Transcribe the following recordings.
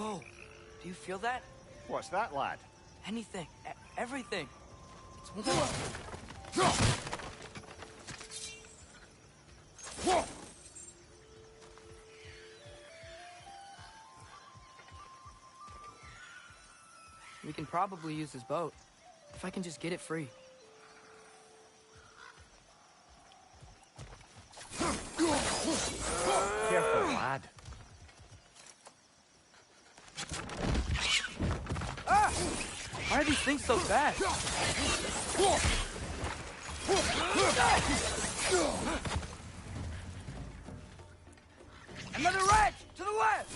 Whoa, do you feel that? What's that, lad? Anything, everything. It's warm. We can probably use this boat, if I can just get it free. Careful, lad. Ah! Why are these things so fast? Another wrench! To the left!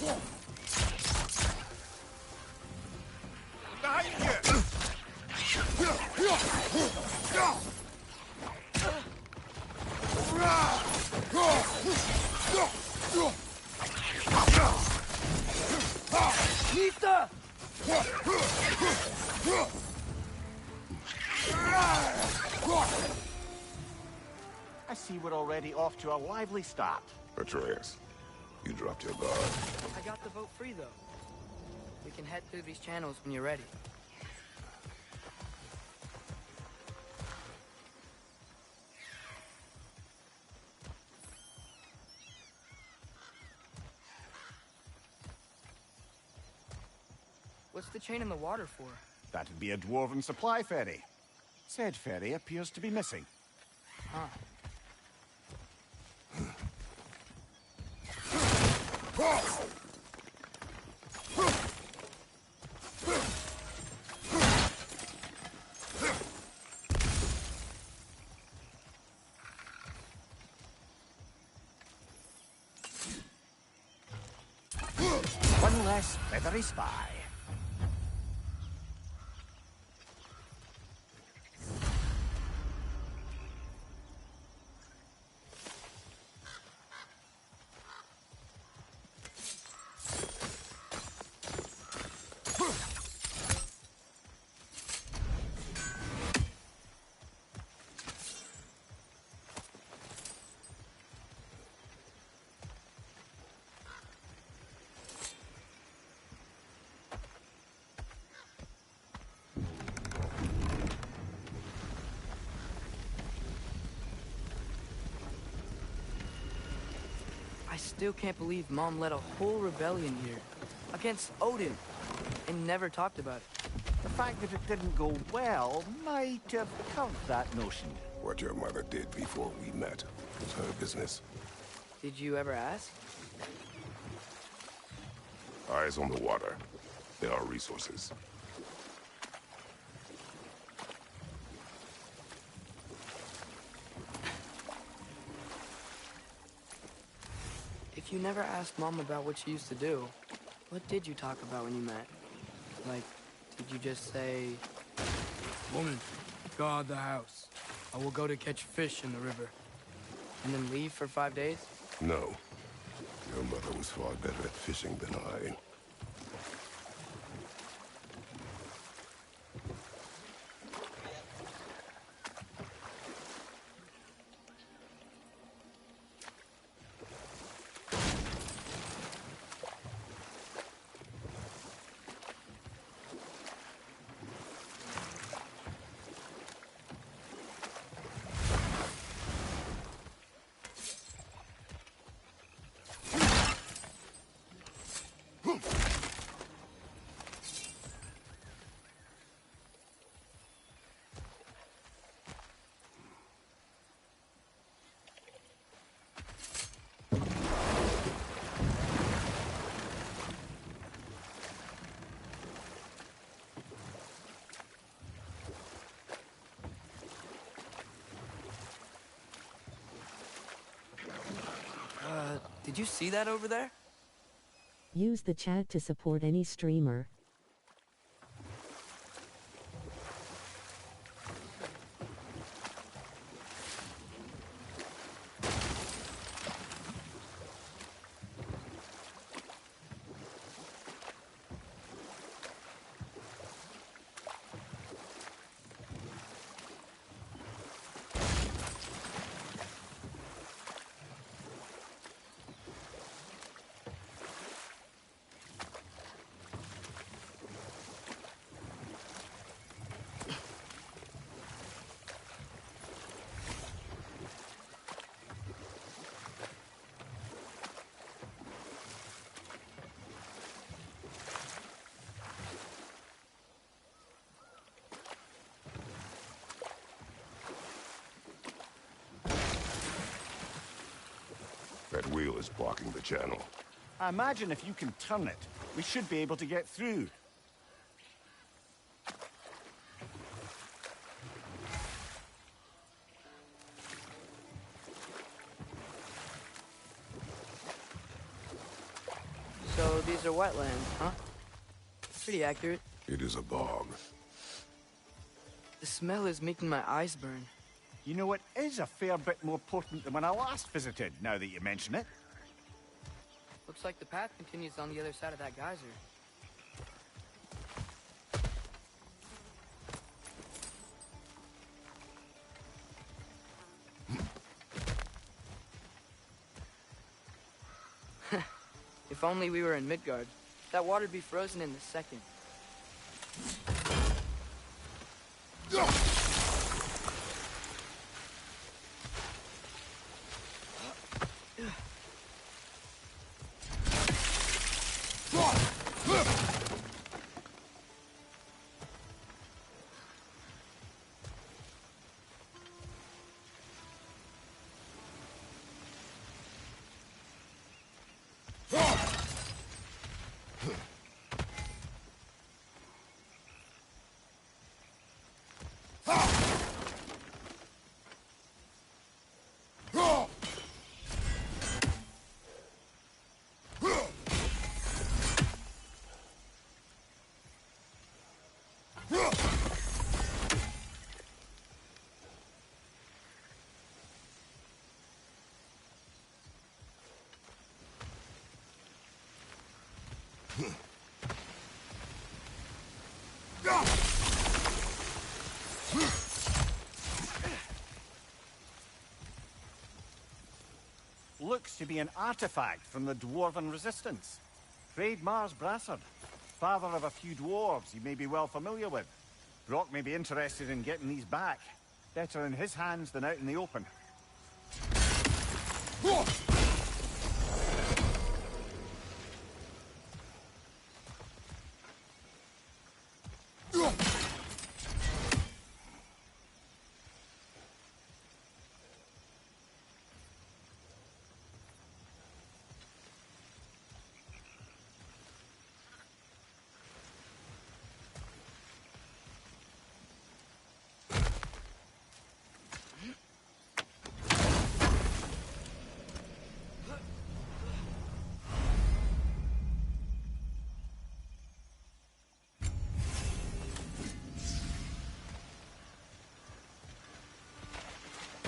Behind you! Nita! I see we're already off to a lively start. Atreus, you dropped your guard. I got the boat free, though. We can head through these channels when you're ready. What's the chain in the water for? That'd be a dwarven supply ferry. Said ferry appears to be missing. Huh. One less feathery spy. I still can't believe Mom led a whole rebellion here. Against Odin. And never talked about it. The fact that it didn't go well might have covered that notion. What your mother did before we met was her business. Did you ever ask? Eyes on the water. There are resources. If you never asked Mom about what she used to do, what did you talk about when you met? Like, did you just say... Woman, guard the house. I will go to catch fish in the river. And then leave for 5 days? No. Your mother was far better at fishing than I. Did you see that over there? Use the chat to support any streamer. still is blocking the channel. I imagine if you can turn it, we should be able to get through. So these are wetlands, huh? Pretty accurate. It is a bog. The smell is making my eyes burn. You know, it is a fair bit more potent than when I last visited, now that you mention it. Looks like the path continues on the other side of that geyser. If only we were in Midgard. That water'd be frozen in a second. Looks to be an artifact from the Dwarven Resistance. Trade Mars Brassard, father of a few dwarves you may be well familiar with. Brock may be interested in getting these back. Better in his hands than out in the open.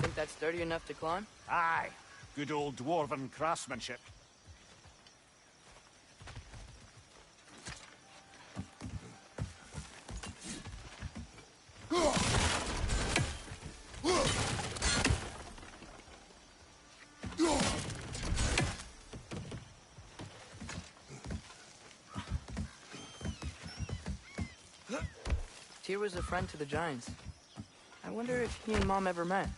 Think that's sturdy enough to climb? Aye, good old Dwarven craftsmanship. Tyr was a friend to the Giants. I wonder if he and Mom ever met.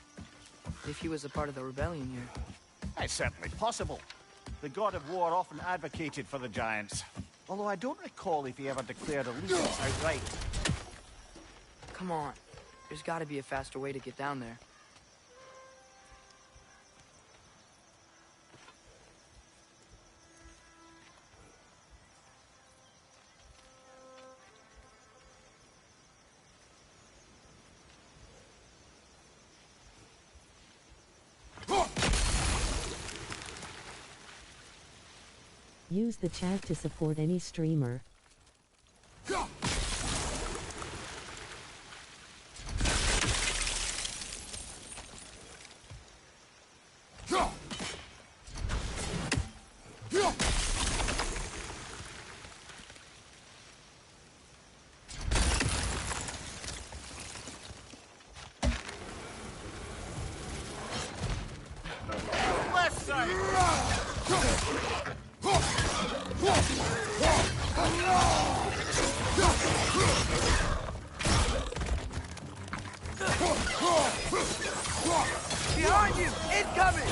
If he was a part of the rebellion here. It's certainly possible. The god of war often advocated for the Giants. Although I don't recall if he ever declared allegiance outright. Come on. There's gotta be a faster way to get down there. Use the chat to support any streamer. Left side! Behind you! Incoming!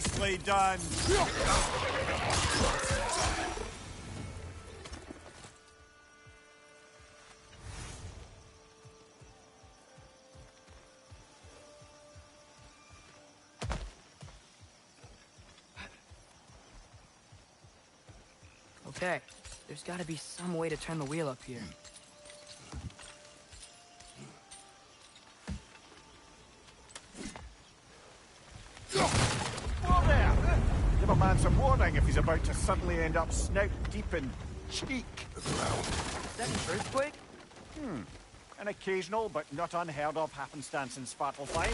Nicely done. Okay, there's gotta be some way to turn the wheel up here. Whoa there! Give a man some warning if he's about to suddenly end up snout deep in cheek. The ground. Is that an earthquake? An occasional but not unheard of happenstance in LIFELINE.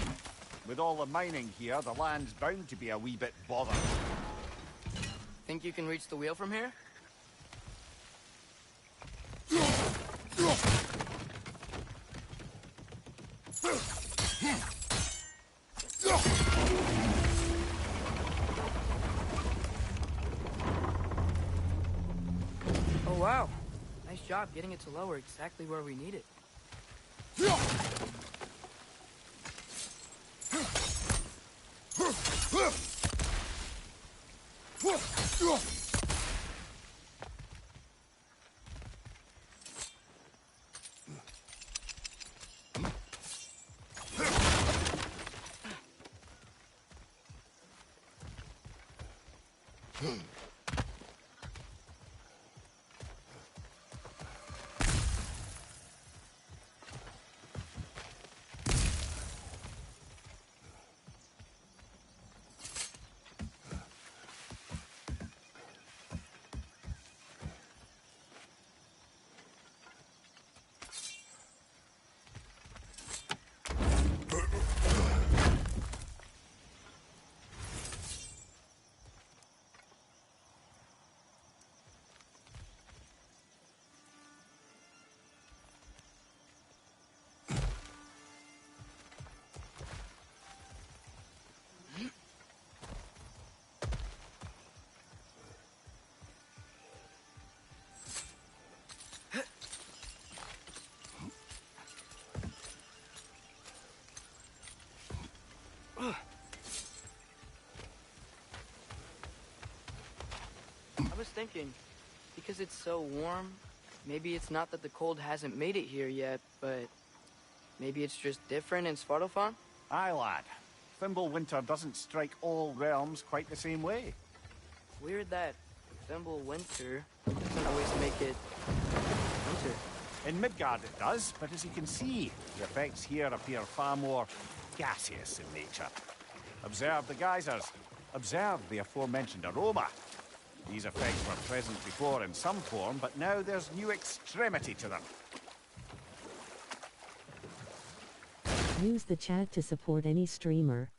With all the mining here, the land's bound to be a wee bit bothered. Think you can reach the wheel from here? Oh wow, nice job getting it to lower exactly where we need it. I was thinking, because it's so warm, maybe it's not that the cold hasn't made it here yet, but maybe it's just different in Svartalfheim? Aye, lad. Thimble winter doesn't strike all realms quite the same way. Weird that Thimble winter doesn't always make it winter. In Midgard it does, but as you can see, the effects here appear far more gaseous in nature. Observe the geysers. Observe the aforementioned aroma. These effects were present before in some form, but now there's new extremity to them. Use the chat to support any streamer.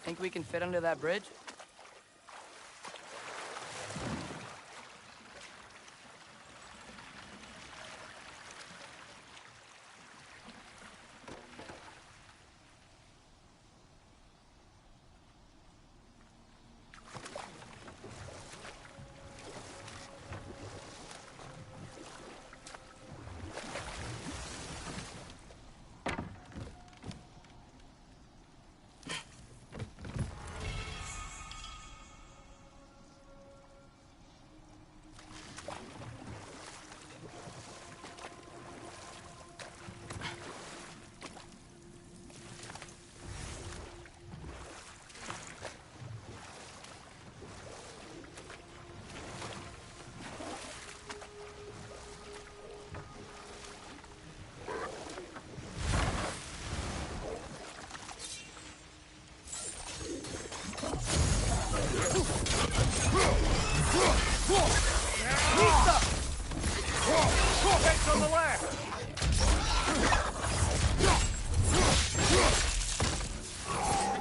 Think we can fit under that bridge? On the left!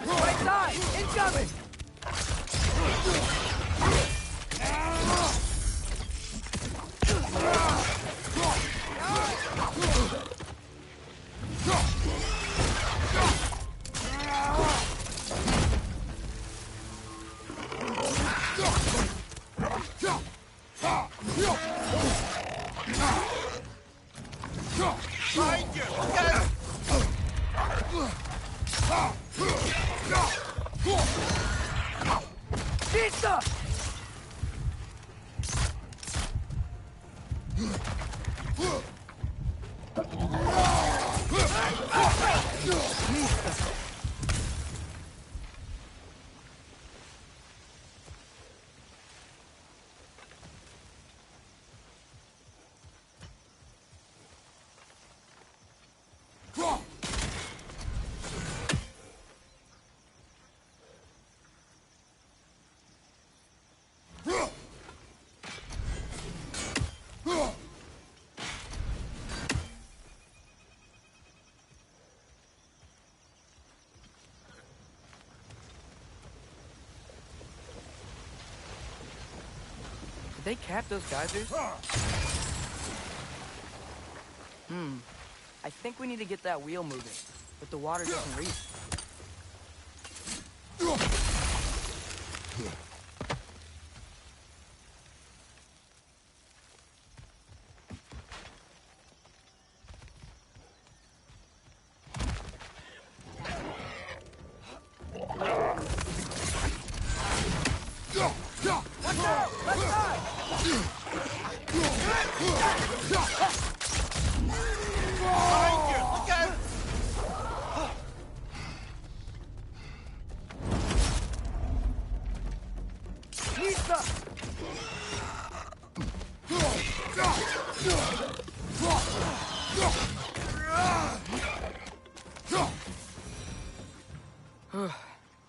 Right side! Incoming! Pizza! Did they cap those geysers? I think we need to get that wheel moving, but the water doesn't reach.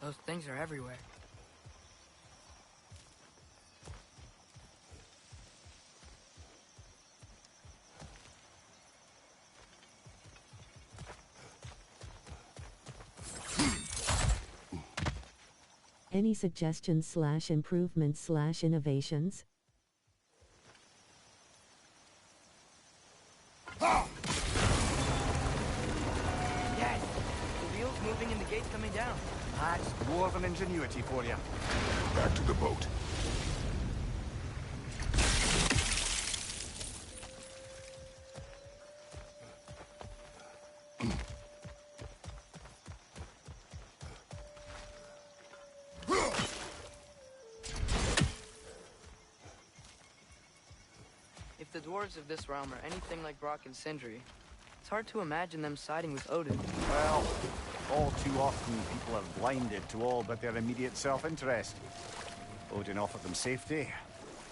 Those things are everywhere. Any suggestions / improvements / innovations? Yes! The wheel's moving and the gate's coming down. That's dwarven ingenuity for you. Back to the boat. If the dwarves of this realm are anything like Brock and Sindri, it's hard to imagine them siding with Odin. Well, all too often people are blinded to all but their immediate self-interest. Odin offered them safety,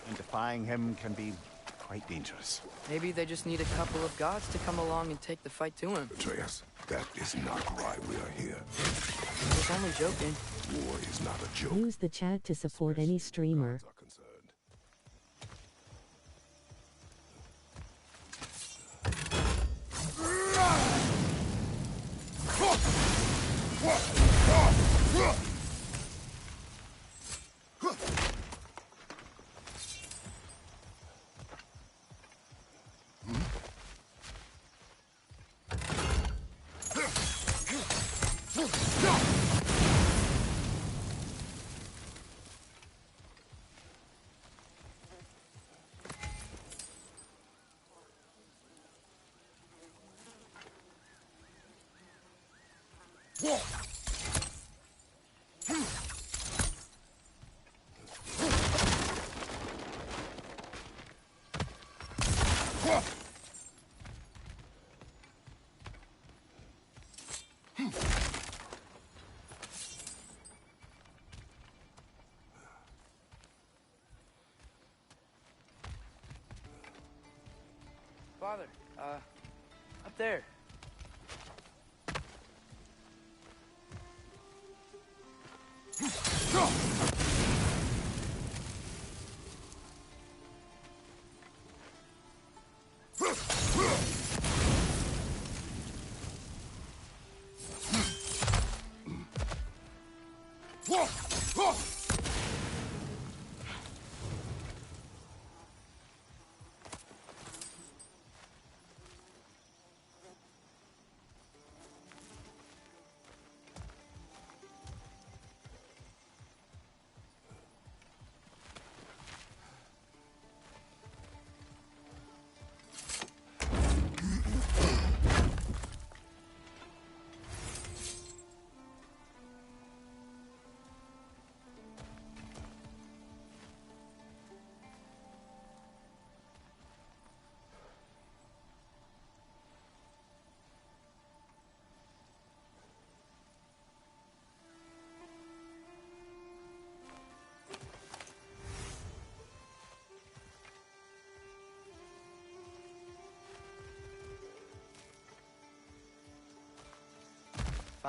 and defying him can be quite dangerous. Maybe they just need a couple of gods to come along and take the fight to him. Atreus, that is not why we are here. I was only joking. War is not a joke. Use the chat to support any streamer. Are concerned. Father, up there.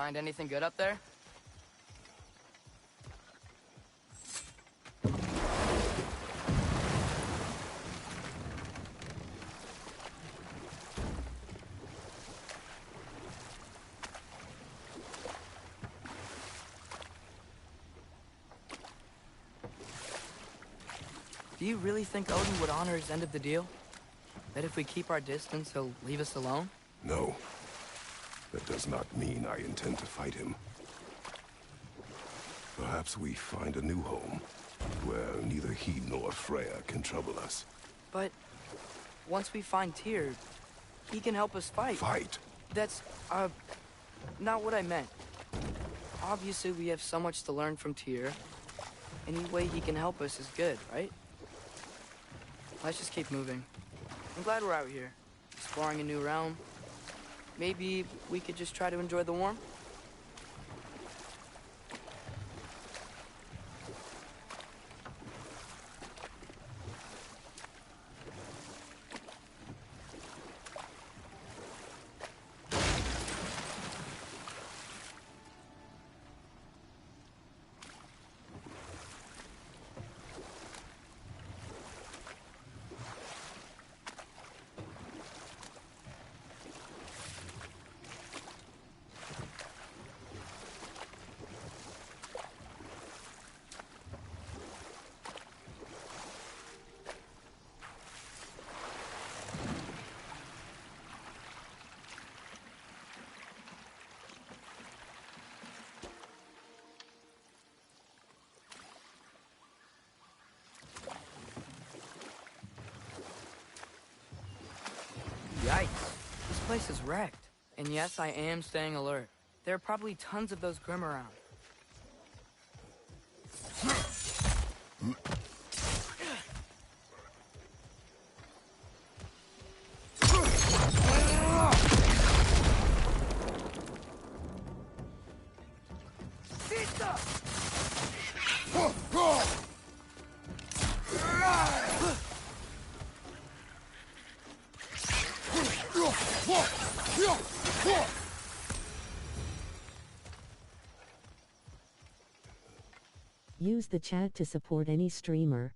Find anything good up there? Do you really think Odin would honor his end of the deal? That if we keep our distance, he'll leave us alone? No. That does not mean I intend to fight him. Perhaps we find a new home, where neither he nor Freya can trouble us. But once we find Tyr, he can help us fight. Fight? That's, not what I meant. Obviously, we have so much to learn from Tyr. Any way he can help us is good, right? Let's just keep moving. I'm glad we're out here, exploring a new realm. Maybe we could just try to enjoy the warmth? Yikes. This place is wrecked. And yes, I am staying alert. There are probably tons of those Grim around. Use the chat to support any streamer.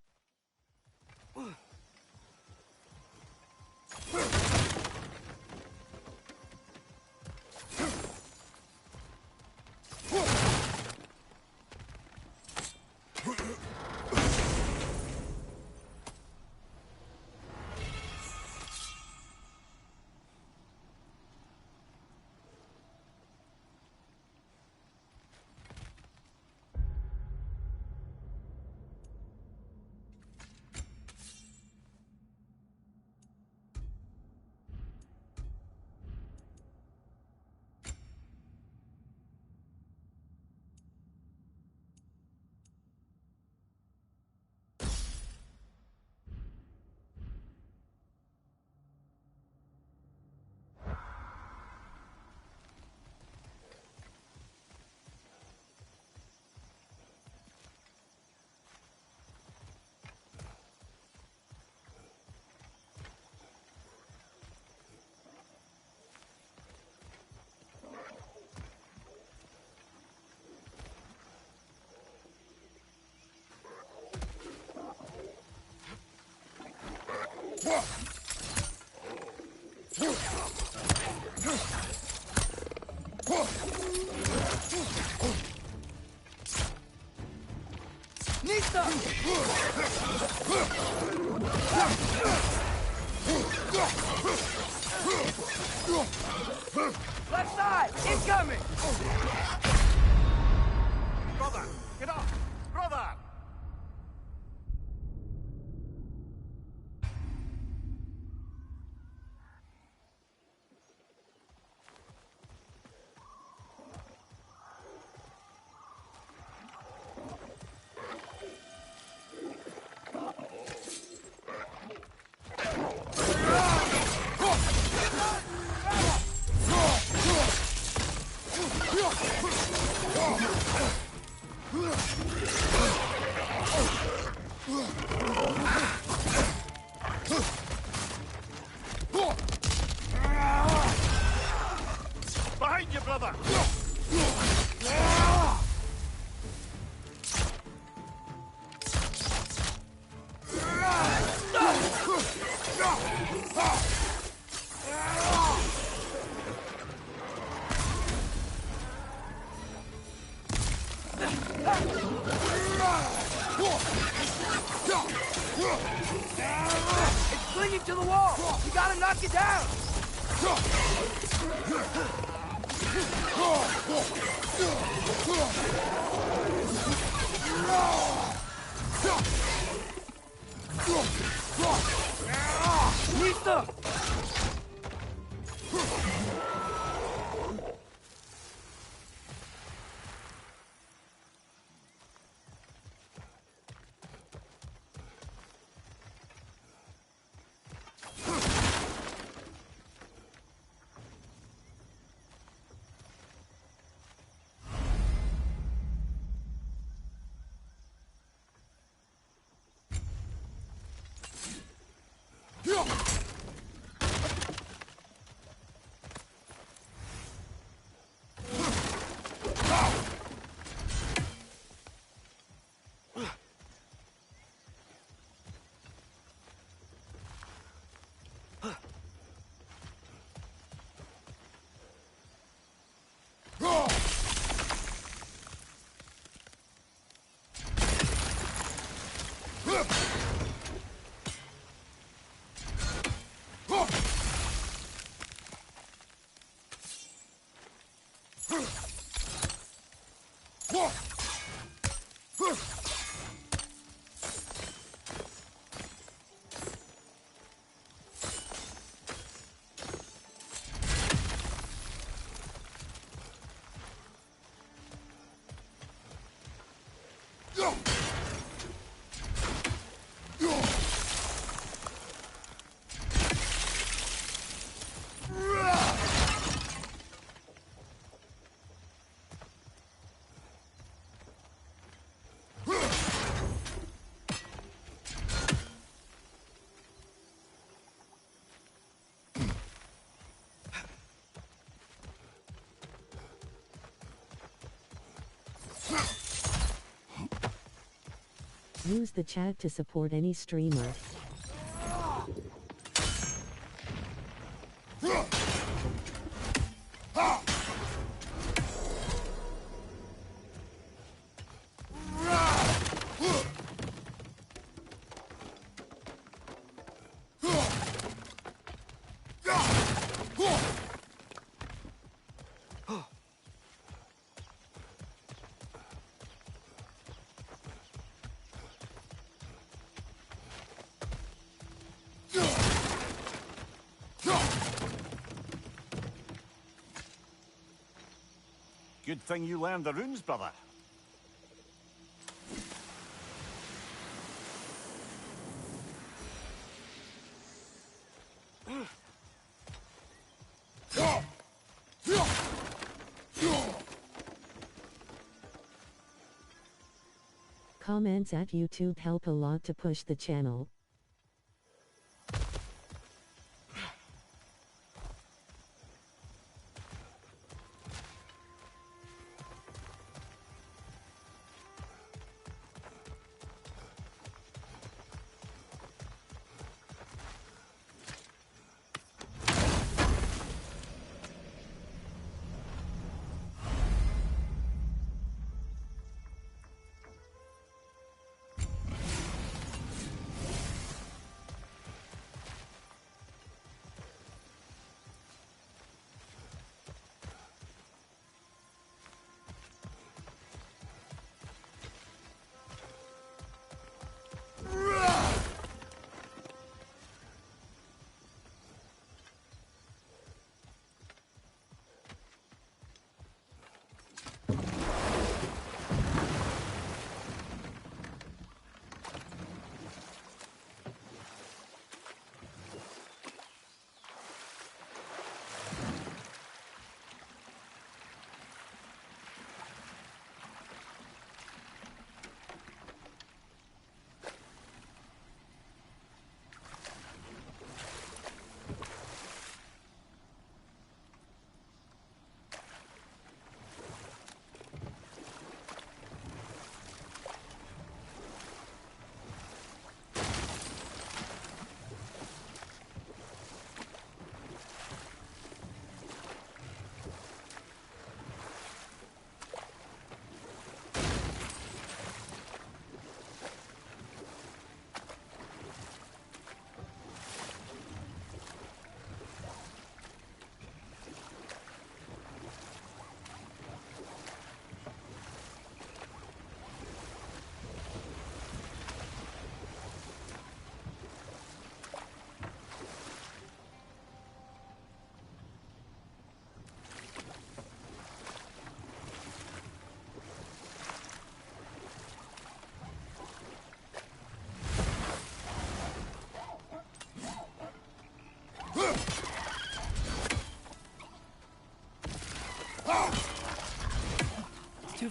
Left side! Incoming! Brother! Get up! Brother! It's clinging to the wall! You gotta knock it down! Lisa! Use the chat to support any streamer. Good thing you learned the runes, brother. Comments at YouTube help a lot to push the channel.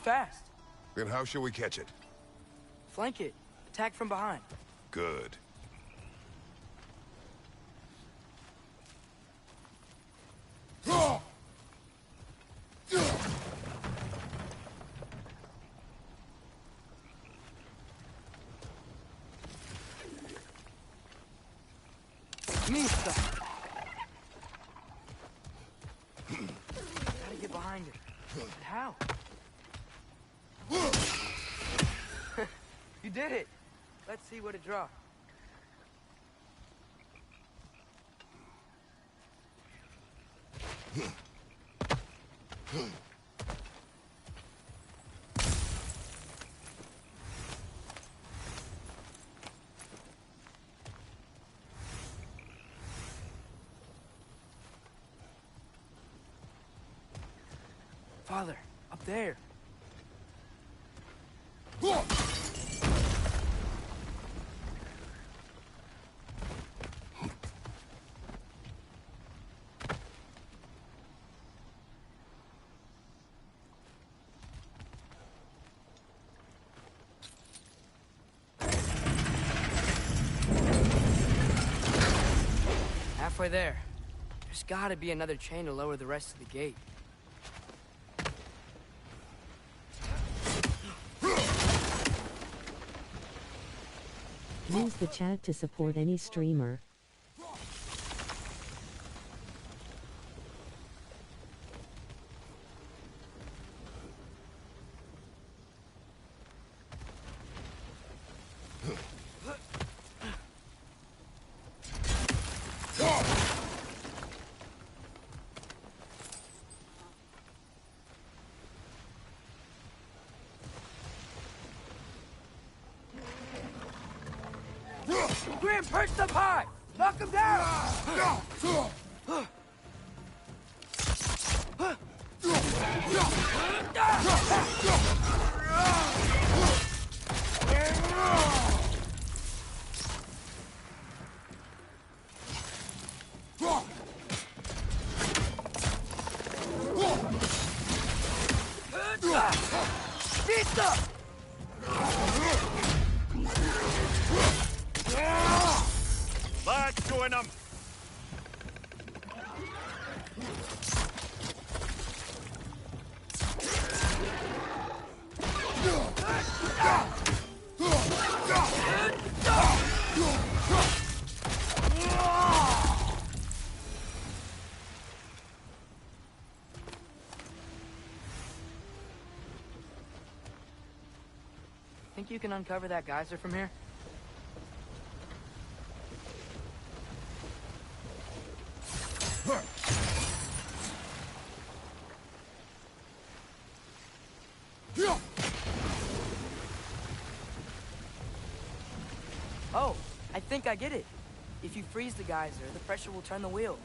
fast. Then how shall we catch it? Flank it. Attack from behind. Good. Mista! Gotta get behind it. But how? You did it! Let's see what it draws. Father, up there. Halfway there. There's gotta be another chain to lower the rest of the gate. Use the chat to support any streamer. Grim, perched up high! Knock him down! Pizza! Let's join them! Think you can uncover that geyser from here? Oh, I think I get it. If you freeze the geyser, the pressure will turn the wheel.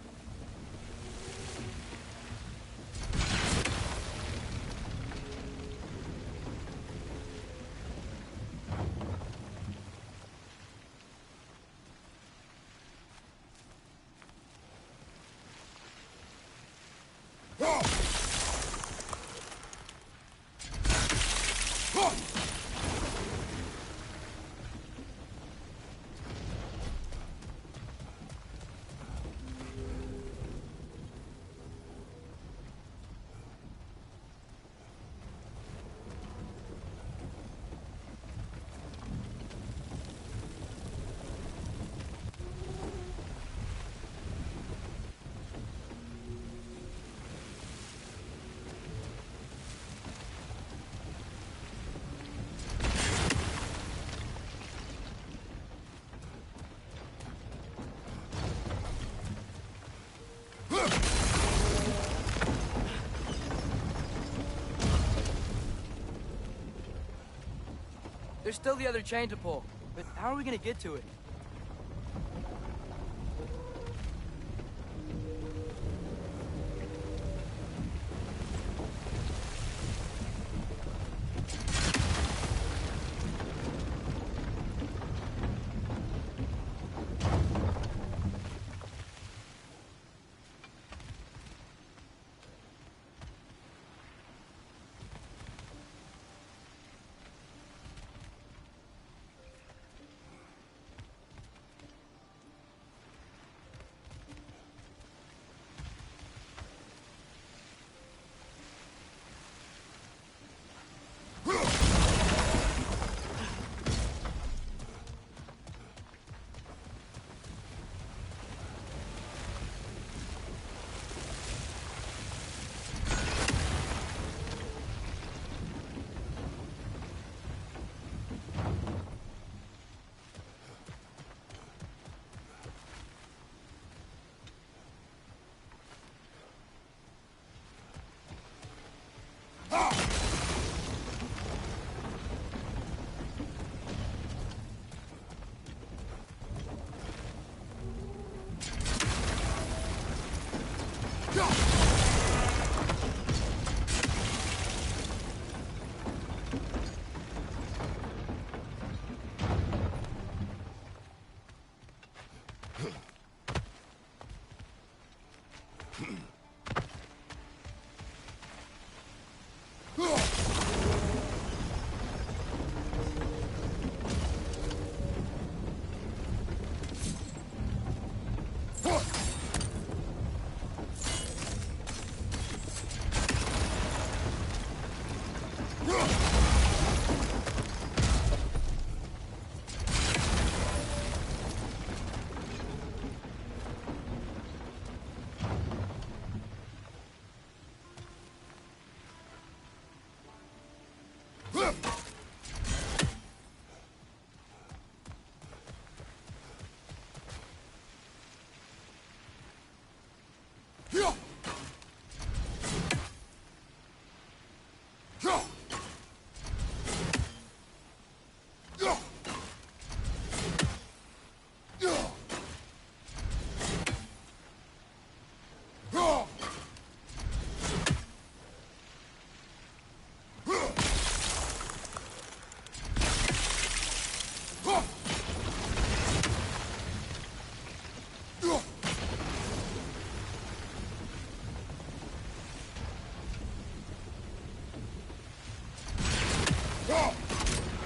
There's still the other chain to pull, but how are we gonna get to it?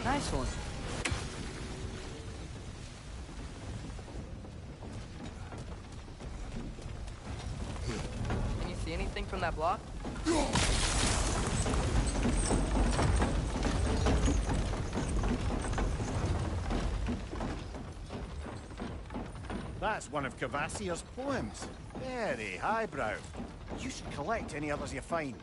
Nice one. Can you see anything from that block? That's one of Cavassier's poems. Very highbrow. You should collect any others you find.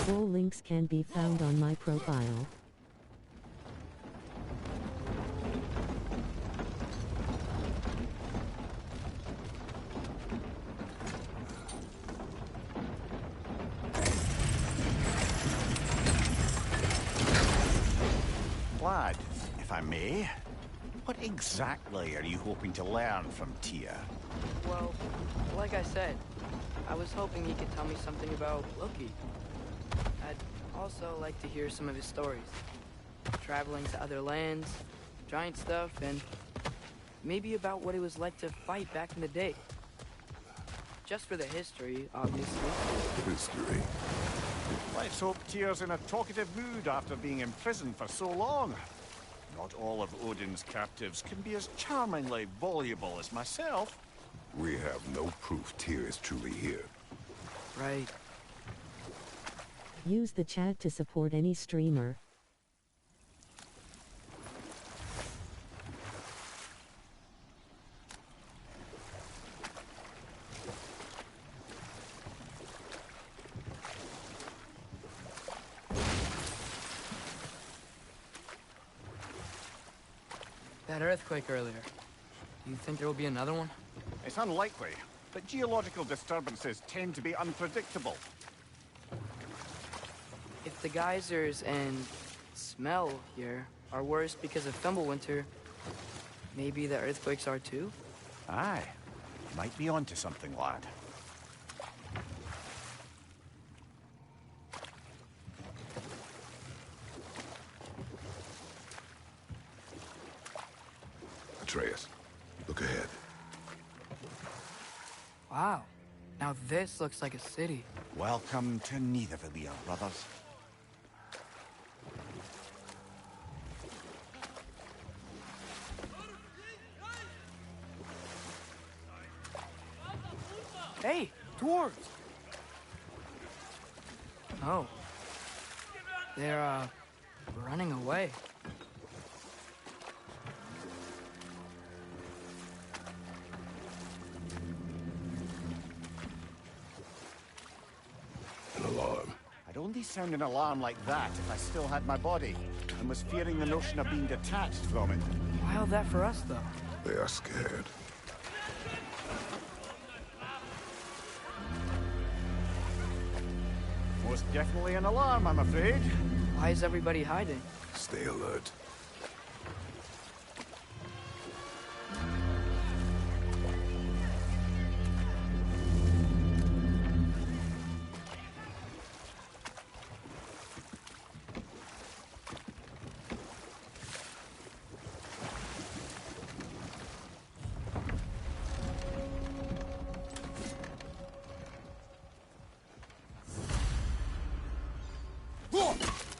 Full links can be found on my profile. Lad, if I may, what exactly are you hoping to learn from Tia? Well, like I said, I was hoping he could tell me something about Loki. I'd also like to hear some of his stories. Traveling to other lands, giant stuff, and maybe about what it was like to fight back in the day. Just for the history, obviously. History. Let's hope Tia's in a talkative mood after being imprisoned for so long. Not all of Odin's captives can be as charmingly voluble as myself. We have no proof Tyr is truly here. Right. Use the chat to support any streamer. That earthquake earlier. Do you think there will be another one? It's unlikely, but geological disturbances tend to be unpredictable. If the geysers and smell here are worse because of Fimbulwinter, maybe the earthquakes are too? Aye, might be onto something, lad. Atreus, look ahead. Wow. Now this looks like a city. Welcome to Nidavellir, brothers. Hey, dwarves! Oh. They're, running away. An alarm. I'd only sound an alarm like that if I still had my body, and was fearing the notion of being detached from it. Wild that for us, though. They are scared. Most definitely an alarm, I'm afraid. Why is everybody hiding? Stay alert.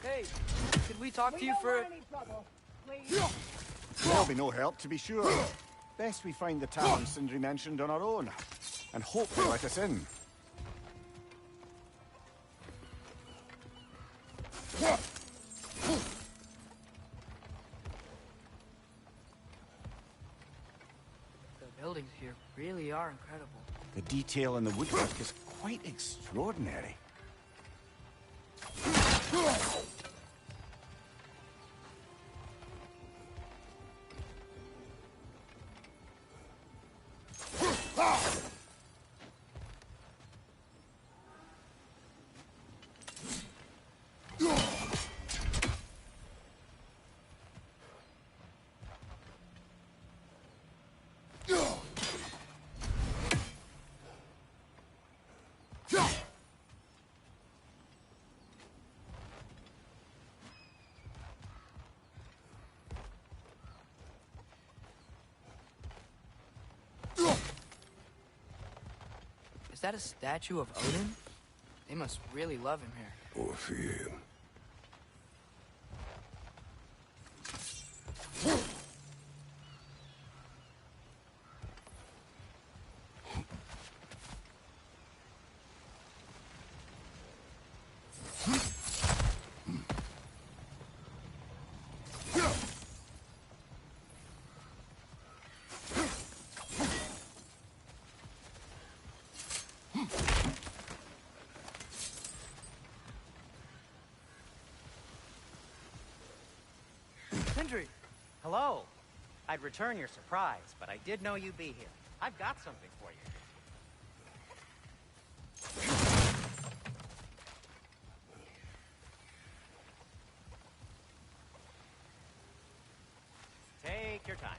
Hey, could we talk to you for... There'll be no help, to be sure. Best we find the tavern Sindri mentioned on our own, and hope they let us in. The buildings here really are incredible. The detail in the woodwork is quite extraordinary. Is that a statue of Odin? They must really love him here. Or fear him. Sindri! Hello. I'd return your surprise, but I did know you'd be here. I've got something for you. Take your time.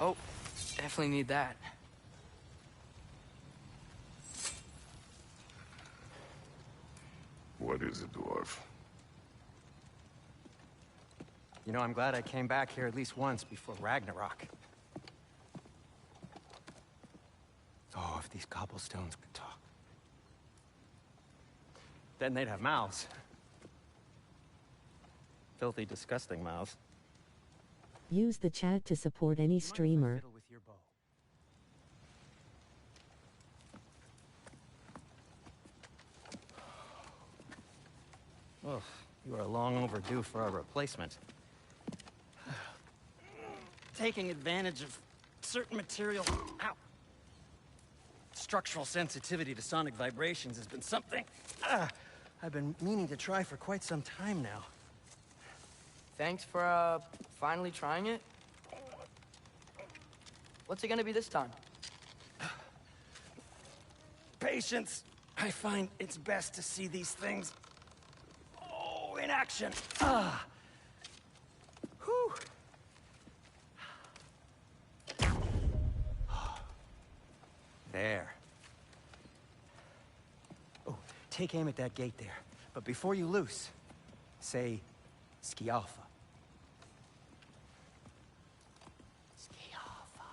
Oh, definitely need that. What is it, dwarf? You know, I'm glad I came back here at least once before Ragnarok. Oh, if these cobblestones could talk. Then they'd have mouths. Filthy, disgusting mouths. Use the chat to support any streamer. Fiddle with your bow. Oh, you are long overdue for a replacement. Taking advantage of certain material. Ow. Structural sensitivity to sonic vibrations has been something I've been meaning to try for quite some time now. Thanks for, finally trying it. What's it gonna be this time? Patience. I find it's best to see these things, in action. Whew. There. Oh, take aim at that gate there. But before you loose, say, Skialfa. Skialfa.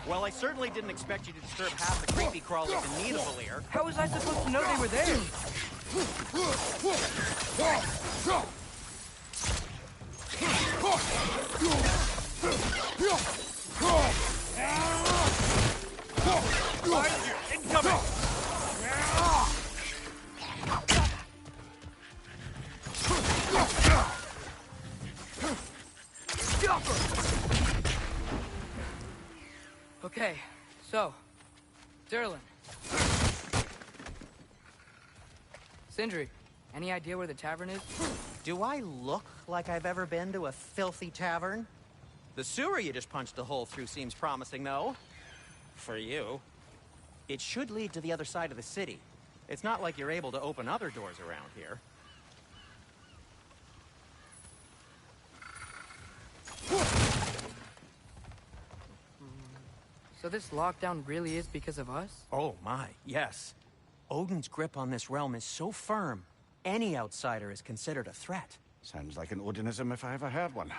Well, I certainly didn't expect you to disturb half the creepy crawlers in need of a lair. How was I supposed to know they were there? Incoming! Okay, so, Derlin. Sindri, any idea where the tavern is? Do I look like I've ever been to a filthy tavern? The sewer you just punched a hole through seems promising, though. For you. It should lead to the other side of the city. It's not like you're able to open other doors around here. So this lockdown really is because of us? Oh my, yes. Odin's grip on this realm is so firm, any outsider is considered a threat. Sounds like an Odinism if I ever heard one.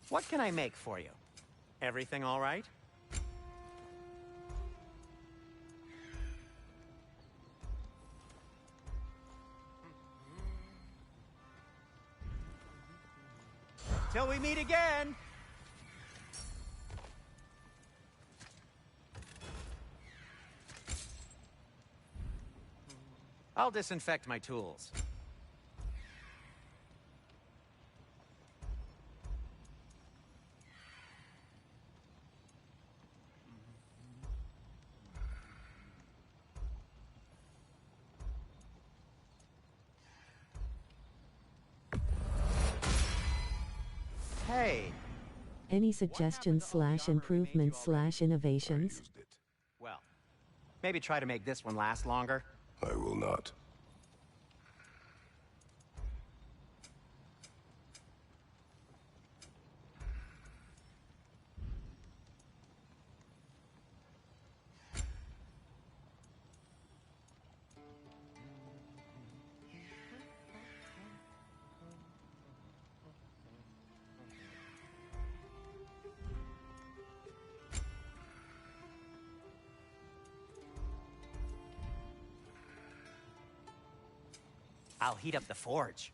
What can I make for you? Everything all right? Till we meet again! I'll disinfect my tools. Hey! Any suggestions / improvements / innovations? Used it. Well, maybe try to make this one last longer. I will not. I'll heat up the forge.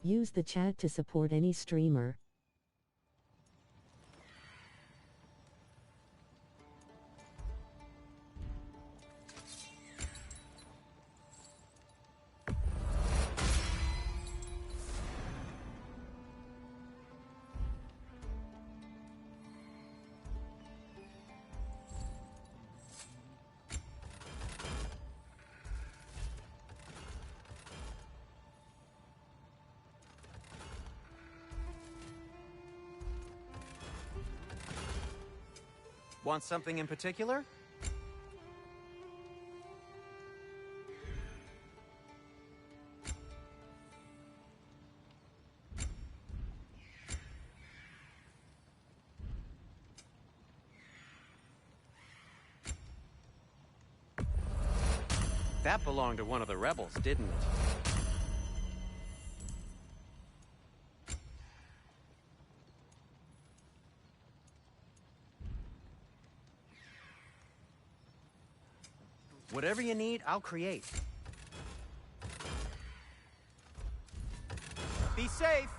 Use the chat to support any streamer. Want something in particular? That belonged to one of the rebels, didn't it? Whatever you need, I'll create. Be safe!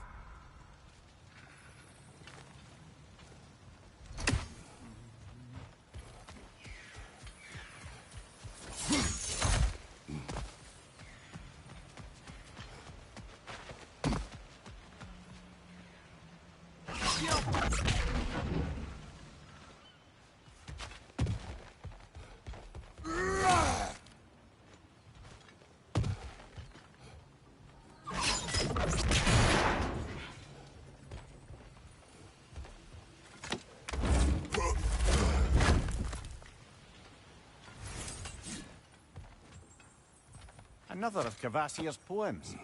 Another of Cavassier's poems.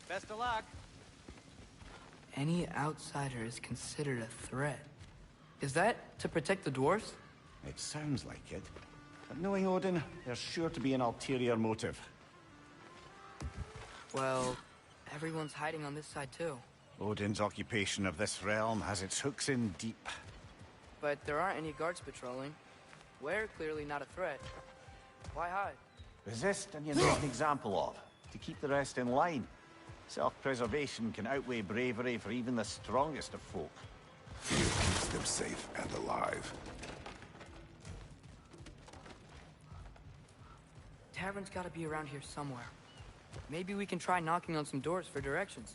Best of luck. Any outsider is considered a threat. Is that to protect the dwarves? It sounds like it. But knowing Odin, there's sure to be an ulterior motive. Well, everyone's hiding on this side too. Odin's occupation of this realm has its hooks in deep. But there aren't any guards patrolling. We're clearly not a threat. Why hide? Resist and you make an example of, to keep the rest in line. Self-preservation can outweigh bravery for even the strongest of folk. Fear keeps them safe and alive. tavern's gotta be around here somewhere. Maybe we can try knocking on some doors for directions.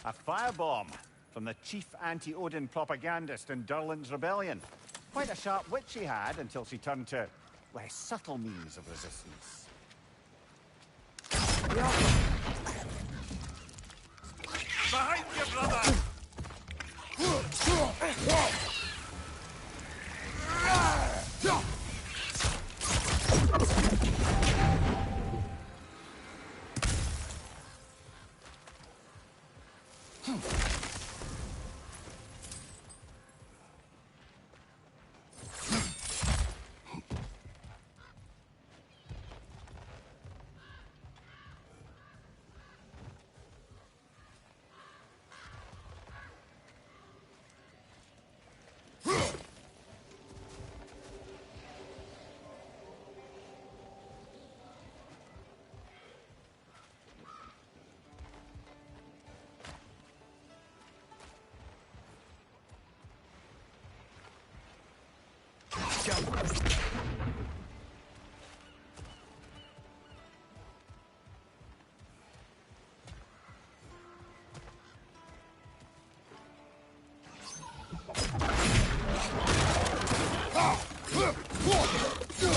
A firebomb from the chief anti-Odin propagandist in Durlin's rebellion. Quite a sharp wit she had until she turned to less subtle means of resistance. Behind you, brother!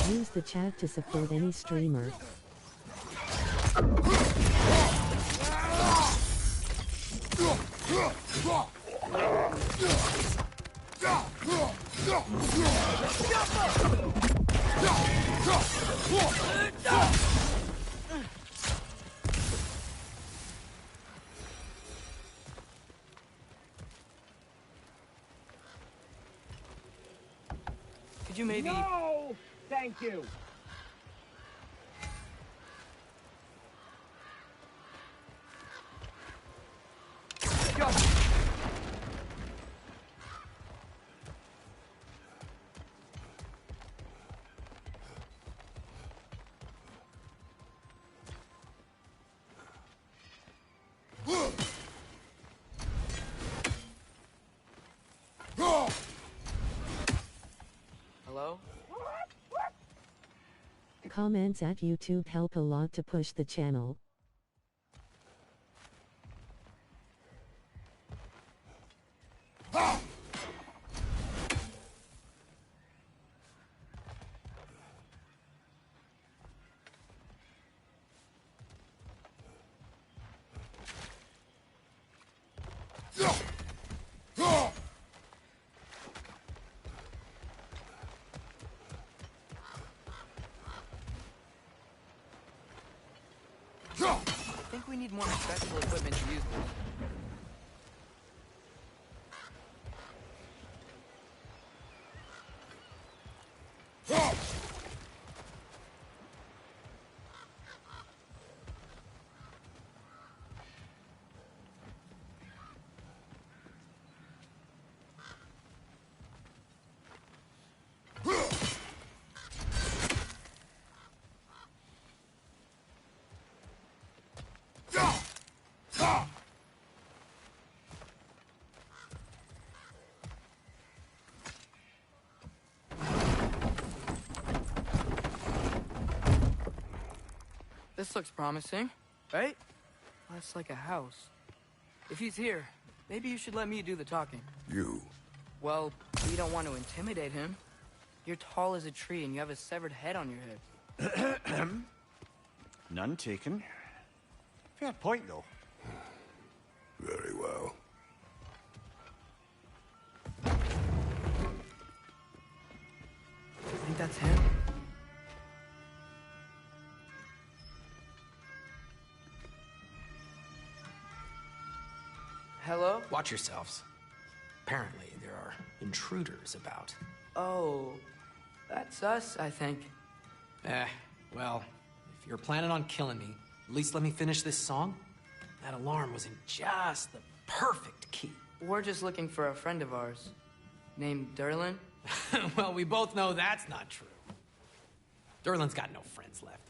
Use the chat to support any streamer. Could you maybe... No! Thank you! Hello? Comments at YouTube help a lot to push the channel. I think we need more special equipment to use this. This looks promising, right? That's like a house. If he's here, maybe you should let me do the talking. You? Well, we don't want to intimidate him. You're tall as a tree and you have a severed head on your head. None taken. Fair point, though. Very well. I think that's him. Hello? Watch yourselves. Apparently, there are intruders about. Oh, that's us, I think. Well, if you're planning on killing me, at least let me finish this song. That alarm was in just the perfect key. We're just looking for a friend of ours, named Durlin. Well, we both know that's not true. Durlin's got no friends left.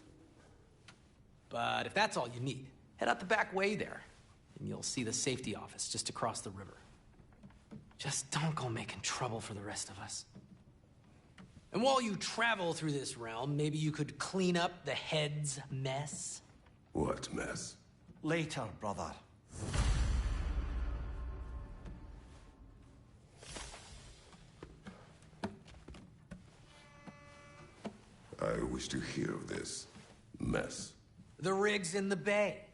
But if that's all you need, head out the back way there, and you'll see the safety office just across the river. Just don't go making trouble for the rest of us. And while you travel through this realm, maybe you could clean up the head's mess? What mess? Later, brother. I wish to hear of this mess. The rig's in the bay.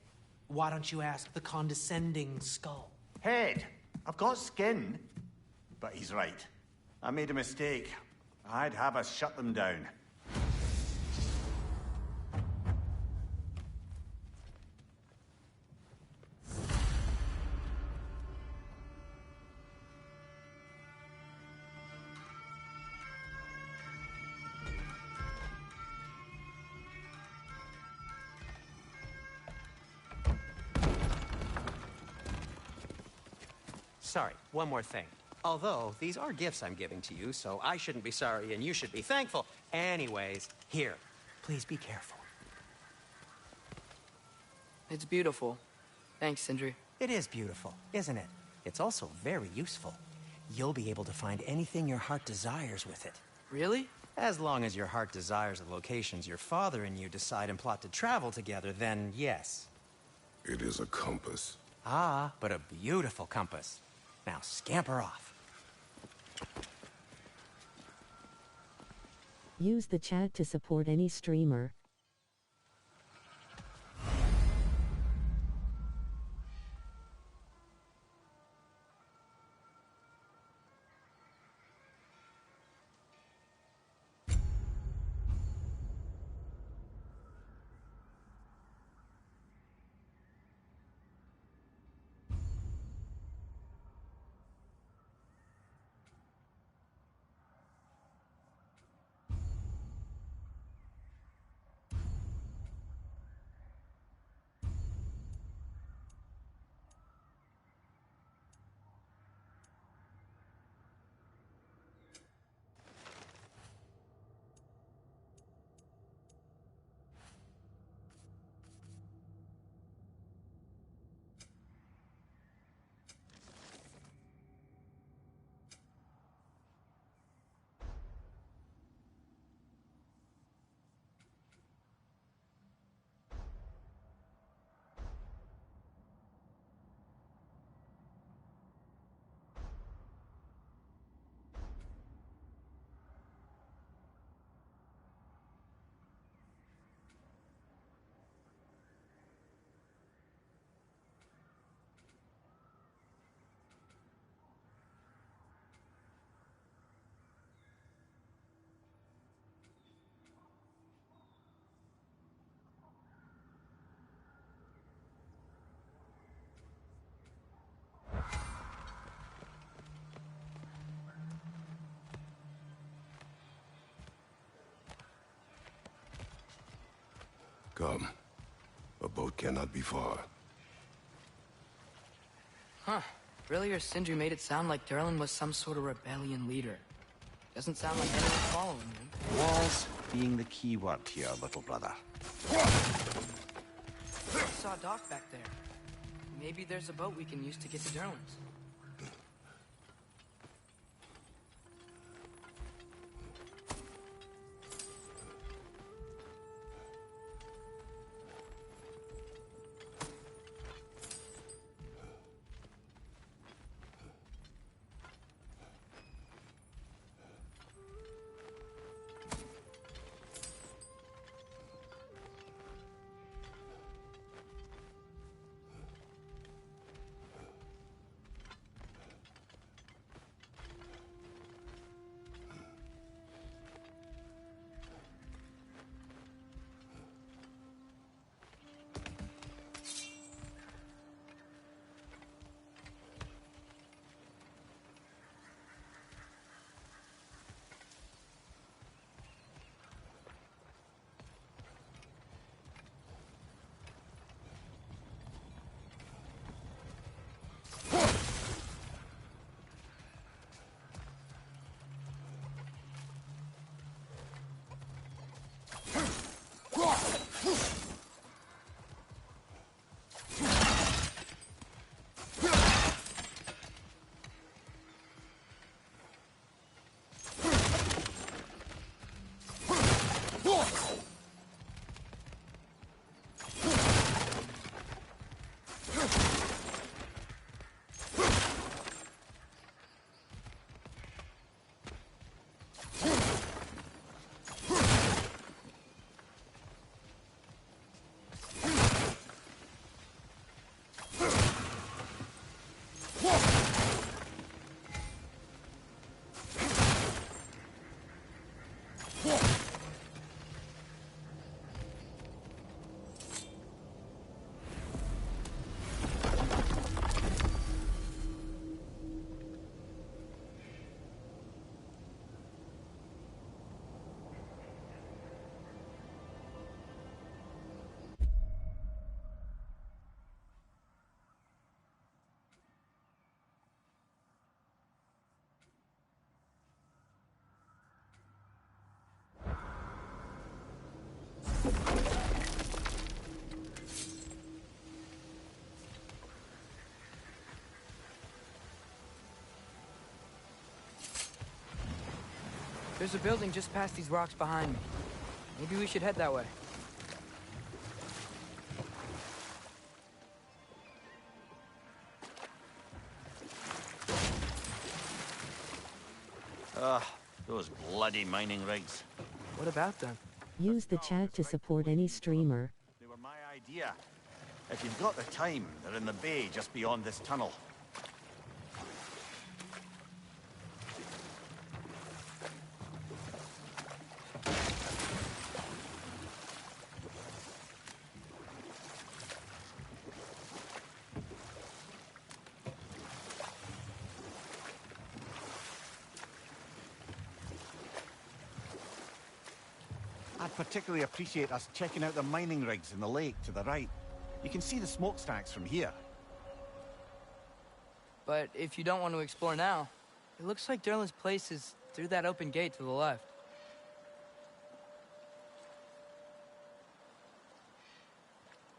Why don't you ask the condescending skull? Head, I've got skin. But he's right. I made a mistake. I'd have us shut them down. Sorry, one more thing. Although, these are gifts I'm giving to you, so I shouldn't be sorry and you should be thankful. Anyways, here, please be careful. It's beautiful. Thanks, Sindri. It is beautiful, isn't it? It's also very useful. You'll be able to find anything your heart desires with it. Really? As long as your heart desires the locations your father and you decide and plot to travel together, then yes. It is a compass. Ah, but a beautiful compass. Now scamper off. Use the chat to support any streamer. Come. A boat cannot be far. Huh. Earlier, Sindri made it sound like Durlin was some sort of rebellion leader. Doesn't sound like anyone's following him. Walls being the key word here, little brother. I saw Doc back there. Maybe there's a boat we can use to get to Durlin's. There's a building just past these rocks behind me. Maybe we should head that way. Ugh, those bloody mining rigs. What about them? Use the chat to support any streamer. They were my idea. If you've got the time, they're in the bay just beyond this tunnel. I'd particularly appreciate us checking out the mining rigs in the lake to the right. You can see the smokestacks from here. But if you don't want to explore now, it looks like Derlin's place is through that open gate to the left.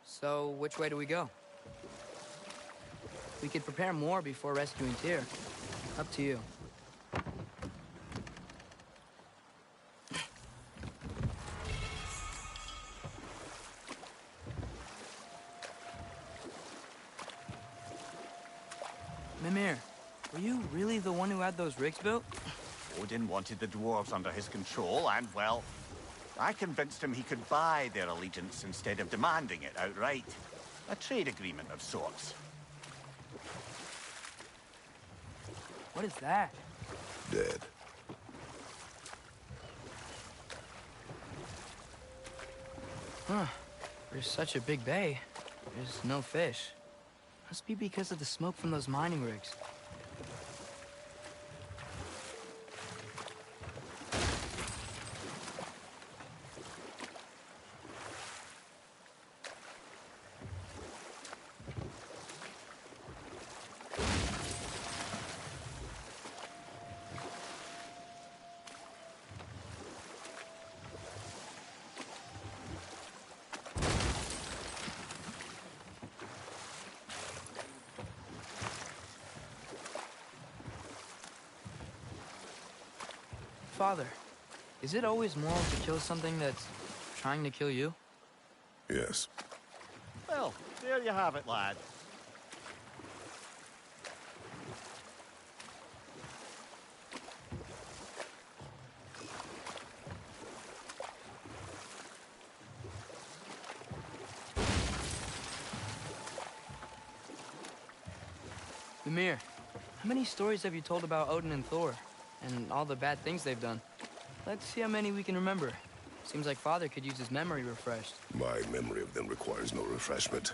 So, which way do we go? We could prepare more before rescuing Tyr. Up to you. Mimir, were you really the one who had those rigs built? Odin wanted the dwarves under his control, and, well, I convinced him he could buy their allegiance instead of demanding it outright. A trade agreement of sorts. What is that? Dead. Huh. There's such a big bay. There's no fish. Must be because of the smoke from those mining rigs. Father, is it always moral to kill something that's trying to kill you? Yes. Well, there you have it, lad. Mimir, how many stories have you told about Odin and Thor? And all the bad things they've done. Let's see how many we can remember. Seems like Father could use his memory refreshed. My memory of them requires no refreshment.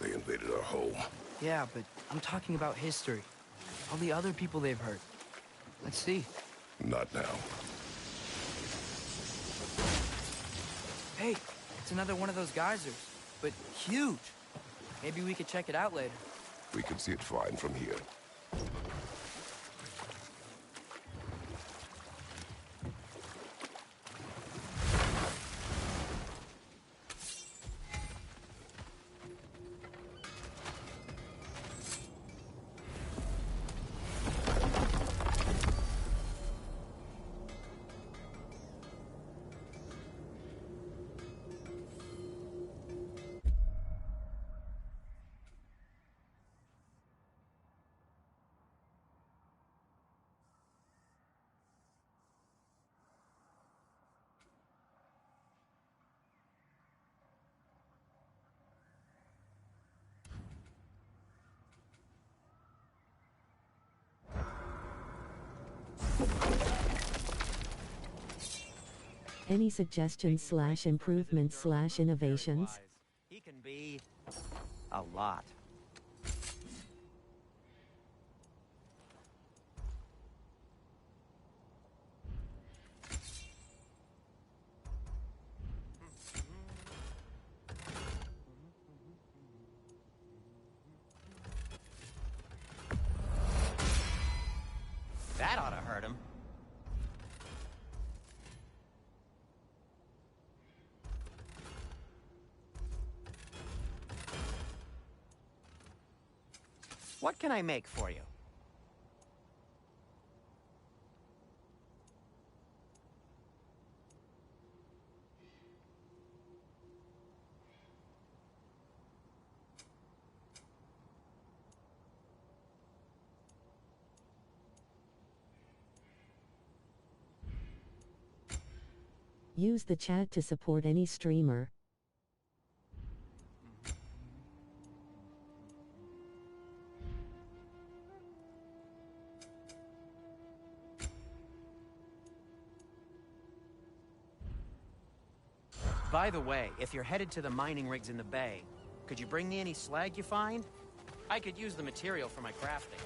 They invaded our home. Yeah, but I'm talking about history. All the other people they've hurt. Let's see. Not now. Hey, it's another one of those geysers, but huge. Maybe we could check it out later. We can see it fine from here. Any suggestions / improvements / innovations? He can be a lot. That ought to hurt him. What can I make for you? Use the chat to support any streamer. By the way, if you're headed to the mining rigs in the bay, could you bring me any slag you find? I could use the material for my crafting.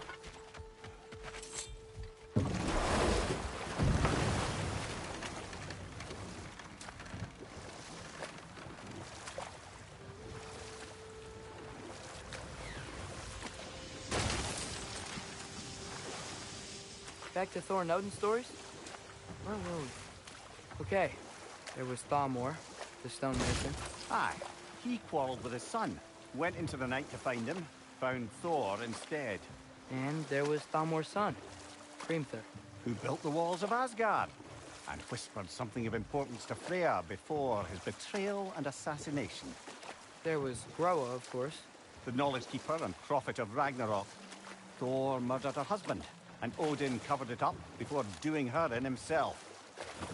Back to Thor and Odin stories? Where were we? Okay, there was Thalmor, the stonemason. Aye, he quarreled with his son, went into the night to find him, found Thor instead. And there was Thalmor's son, Hrimthur. Who built the walls of Asgard, and whispered something of importance to Freya before his betrayal and assassination. There was Groa, of course. The knowledge keeper and prophet of Ragnarok. Thor murdered her husband, and Odin covered it up before doing her in himself.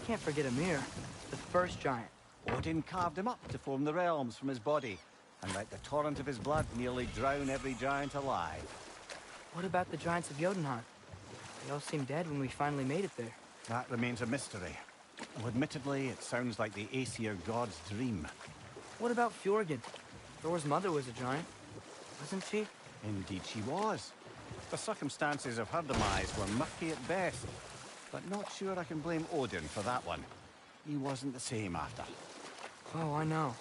Can't forget Ymir, the first giant. Odin carved him up to form the realms from his body, and let the torrent of his blood nearly drown every giant alive. What about the giants of Jotunheim? They all seemed dead when we finally made it there. That remains a mystery. Well, admittedly, it sounds like the Aesir god's dream. What about Fjorgyn? Thor's mother was a giant, wasn't she? Indeed she was. The circumstances of her demise were murky at best, but not sure I can blame Odin for that one. He wasn't the same after. Oh, I know.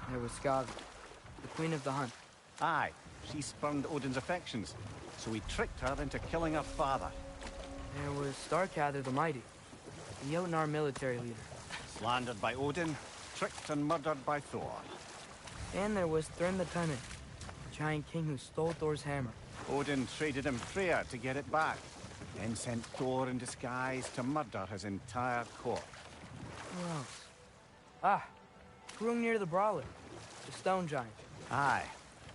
There was Skavi, the queen of the hunt. Aye, she spurned Odin's affections, so he tricked her into killing her father. There was Starkather the Mighty, the Jotnar military leader. Slandered by Odin, tricked and murdered by Thor. And there was Thrym the Cunning, the giant king who stole Thor's hammer. Odin traded him Freya to get it back, then sent Thor in disguise to murder his entire court. Who else? Ah, Hrungnir the Brawler, the stone giant. Aye,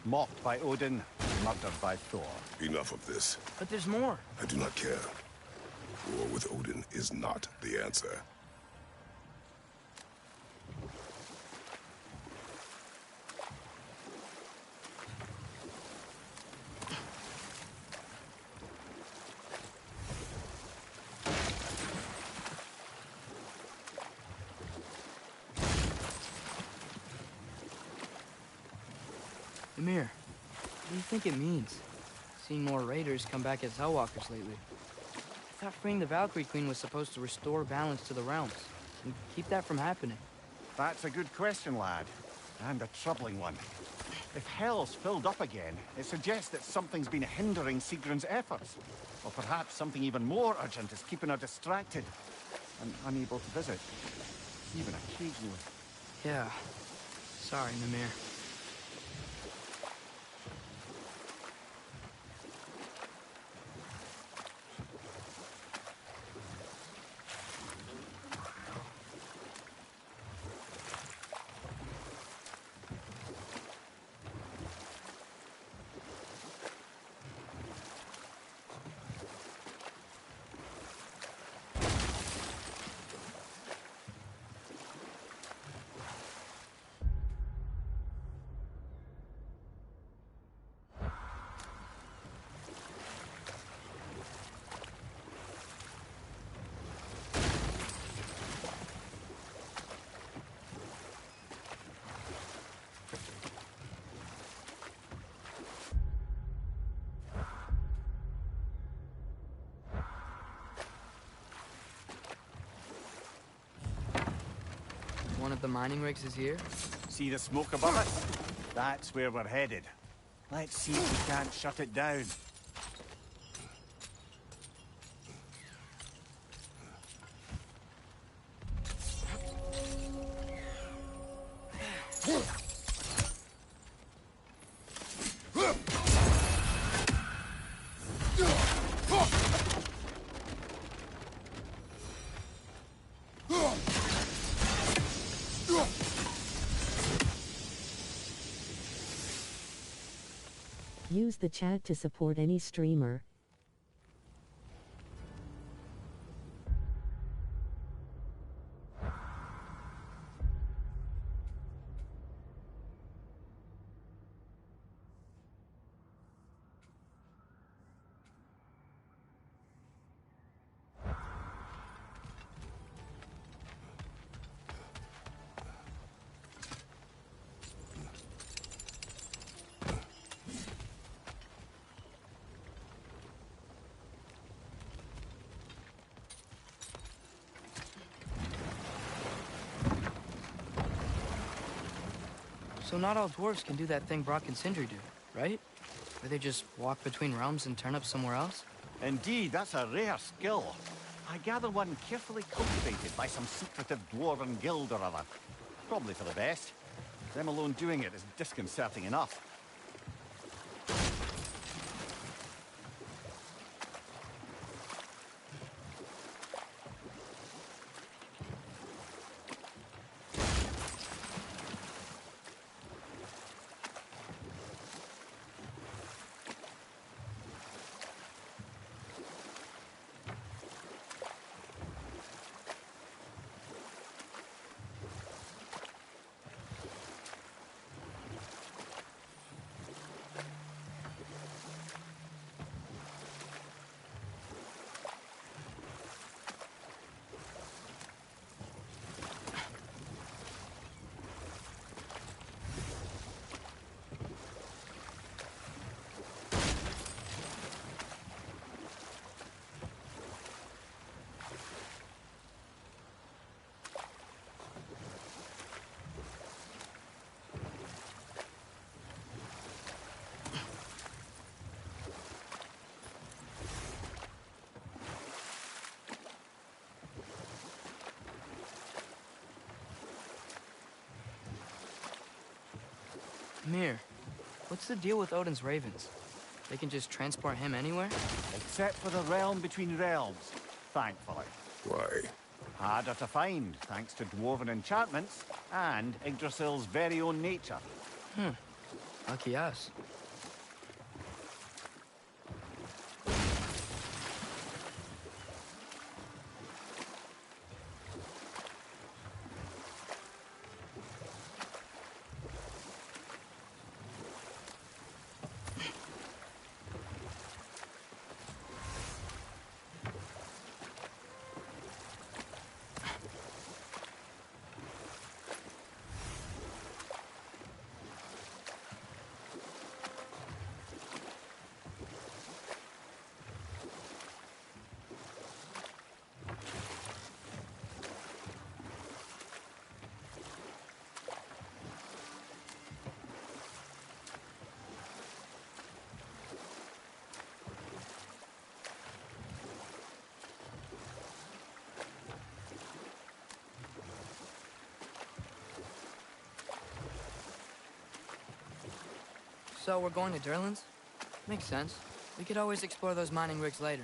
mocked by Odin, murdered by Thor. Enough of this. But there's more. I do not care. War with Odin is not the answer. Ymir, what do you think it means? Seeing more raiders come back as Hellwalkers lately. I thought freeing the Valkyrie Queen was supposed to restore balance to the realms and keep that from happening. That's a good question, lad. And a troubling one. If Hell's filled up again, it suggests that something's been hindering Sigrun's efforts. Or perhaps something even more urgent is keeping her distracted and unable to visit. Even occasionally. Yeah. Sorry, Mimir. One of the mining rigs is here? See the smoke above us? That's where we're headed. Let's see if we can't shut it down. use the chat to support any streamer. So not all dwarves can do that thing Brock and Sindri do, right? Where they just walk between realms and turn up somewhere else? Indeed, that's a rare skill. I gather one carefully cultivated by some secretive dwarven guild or other. Probably for the best. Them alone doing it is disconcerting enough. Mir, what's the deal with Odin's ravens? They can just transport him anywhere? Except for the realm between realms, thankfully. Why? Harder to find, thanks to dwarven enchantments and Yggdrasil's very own nature. Lucky us. So we're going to Durlin's? Makes sense. We could always explore those mining rigs later.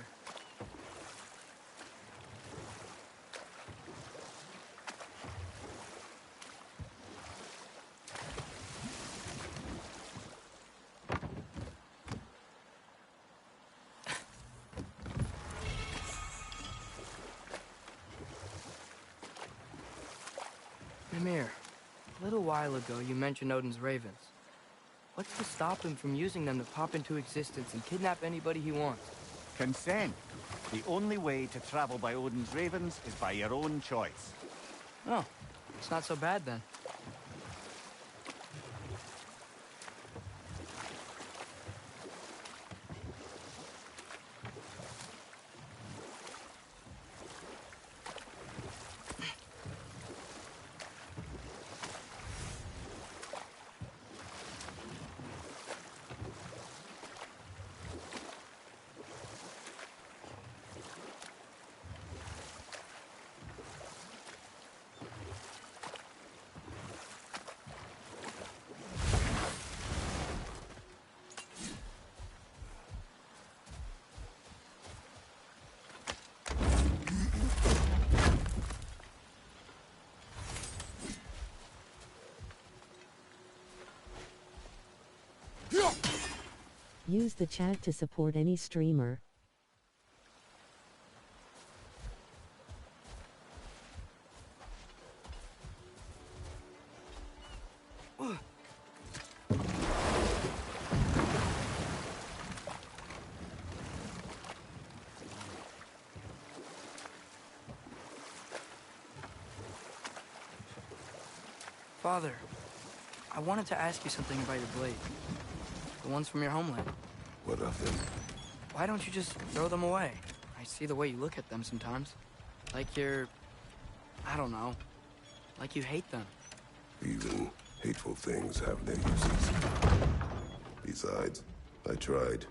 Mimir, a little while ago you mentioned Odin's ravens. What's to stop him from using them to pop into existence and kidnap anybody he wants? Consent. The only way to travel by Odin's ravens is by your own choice. Oh, it's not so bad then. Use the chat to support any streamer. Father, I wanted to ask you something about your blade. The ones from your homeland. What of them? Why don't you just throw them away? I see the way you look at them sometimes. Like you're... I don't know. Like you hate them. Even hateful things have their uses. Besides, I tried.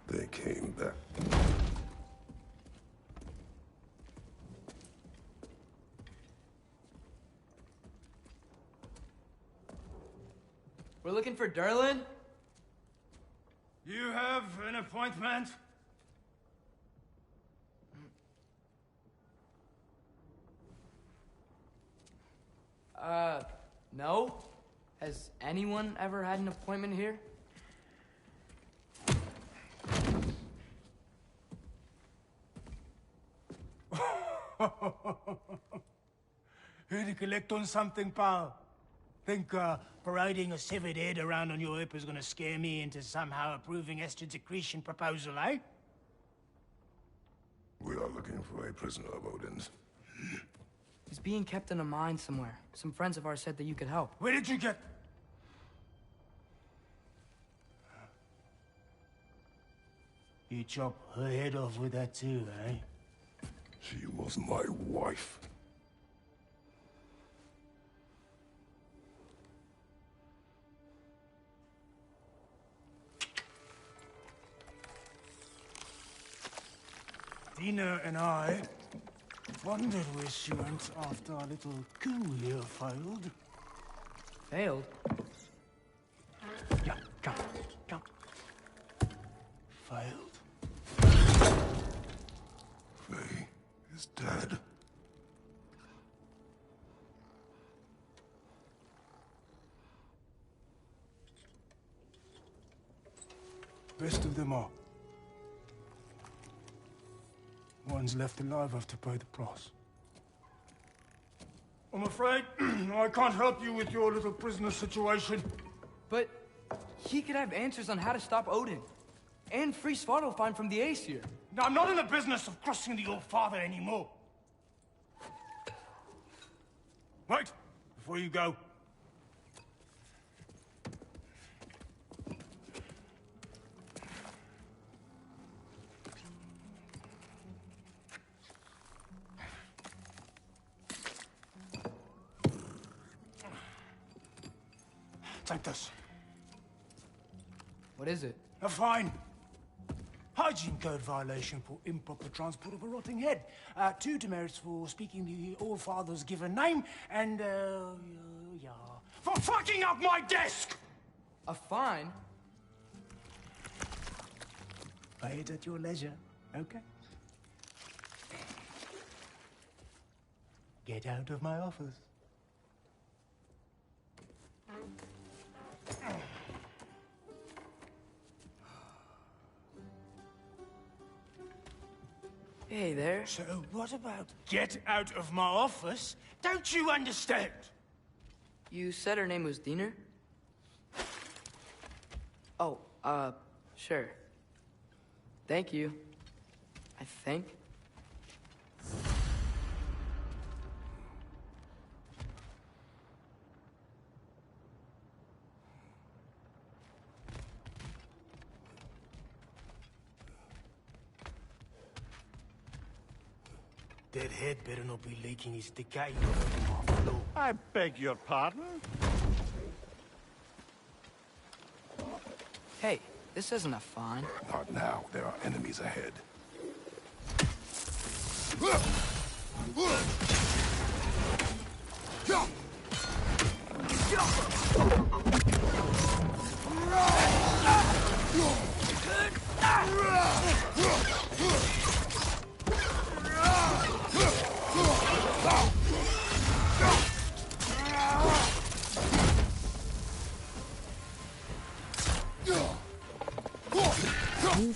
They came back. We're looking for Durlin? You have an appointment? No? Has anyone ever had an appointment here? Here to collect on something, pal? Think parading a severed head around on your hip is gonna scare me into somehow approving Esther's secretion proposal, eh? We are looking for a prisoner of Odin's. He's being kept in a mine somewhere. Some friends of ours said that you could help. Where did you get... You chop her head off with that too, eh? She was my wife. Dina and I wondered where she went after our little coup here failed. Failed? Yeah, come. Failed. Faye is dead. Best of them all. Ones left alive have to pay the price. I'm afraid I can't help you with your little prisoner situation. But he could have answers on how to stop Odin. And free Svartalfheim from the Aesir. Now, I'm not in the business of crossing the old father anymore. Wait, before you go. Take this. What is it? A fine. Hygiene code violation for improper transport of a rotting head. 2 demerits for speaking the All-Father's given name, and, yeah. For fucking up my desk! A fine? Pay it at your leisure, okay? Get out of my office. Hey there. So what about get out of my office? Don't you understand? You said her name was Diener? Oh, sure. Thank you. I think. That head better not be leaking his decay all over my floor. I beg your pardon? Hey, this isn't a fine. Not now. There are enemies ahead.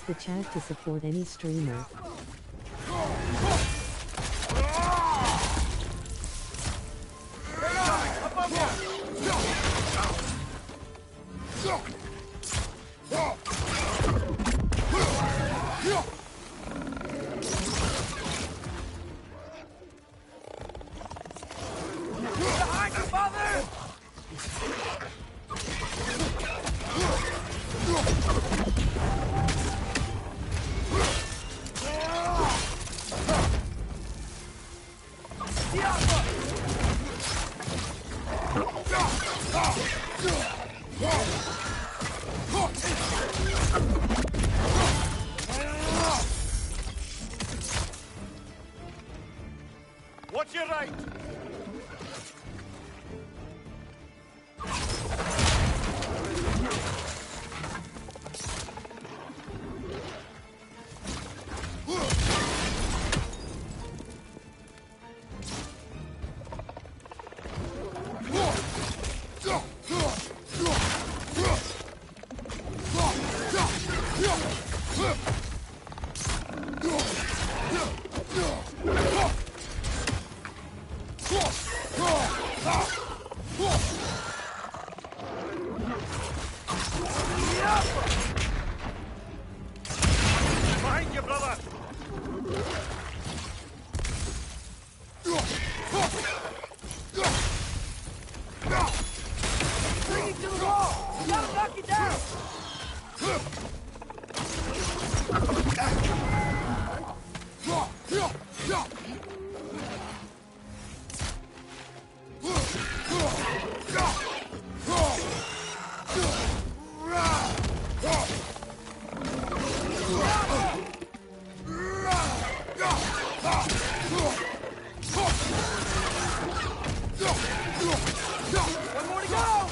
the chat to support any streamer. Watch your right! Behind you, brother! Bring it to the wall! You gotta knock it down! One more to go!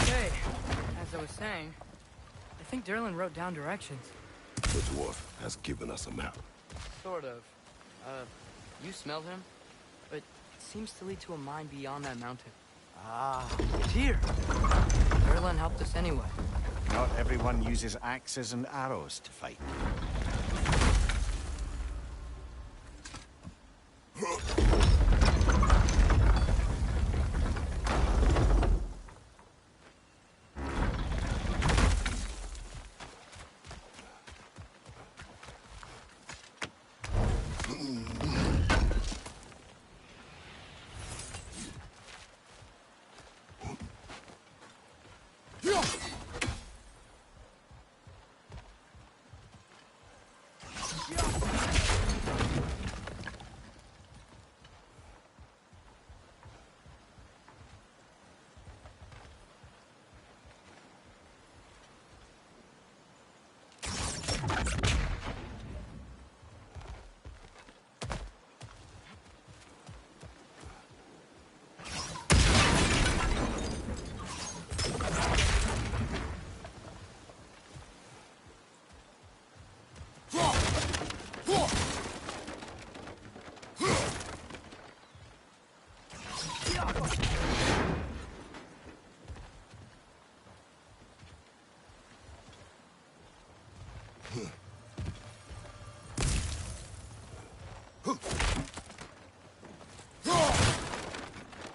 Okay, as I was saying, I think Derlin wrote down directions. The dwarf has given us a map. Sort of. You smelled him? But it seems to lead to a mine beyond that mountain. Ah, it's here! Derlin helped us anyway. Not everyone uses axes and arrows to fight.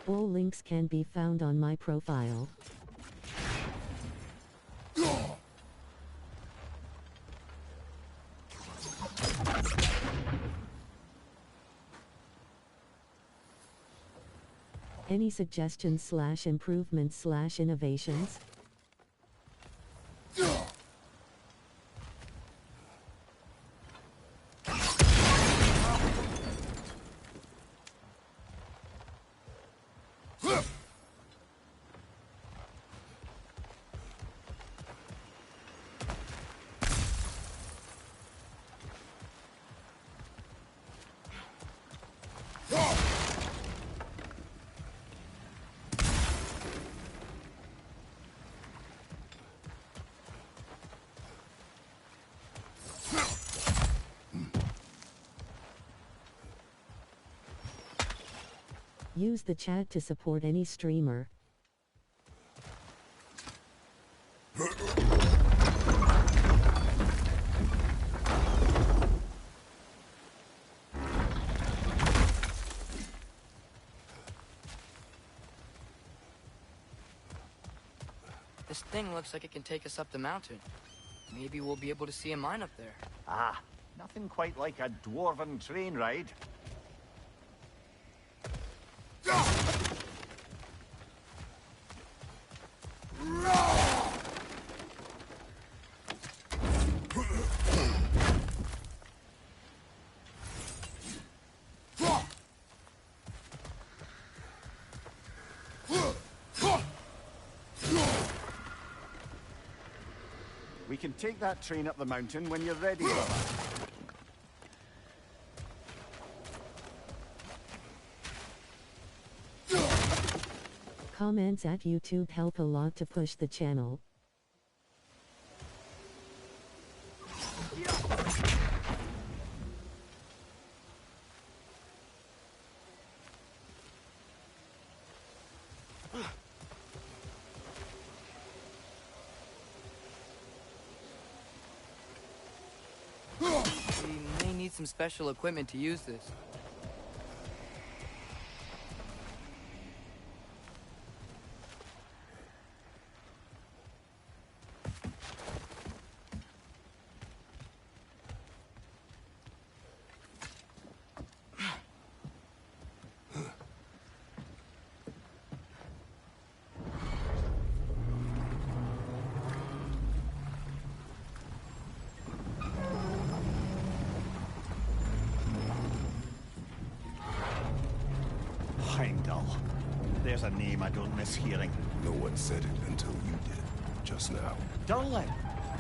All links can be found on my profile. Any suggestions / improvements / innovations? Use the chat to support any streamer. This thing looks like it can take us up the mountain. Maybe we'll be able to see a mine up there. Ah, nothing quite like a dwarven train ride. We can take that train up the mountain when you're ready, brother. Comments at YouTube help a lot to push the channel. We may need some special equipment to use this. Heimdall. There's a name I don't miss hearing. No one said it until you did, just now. Durlin.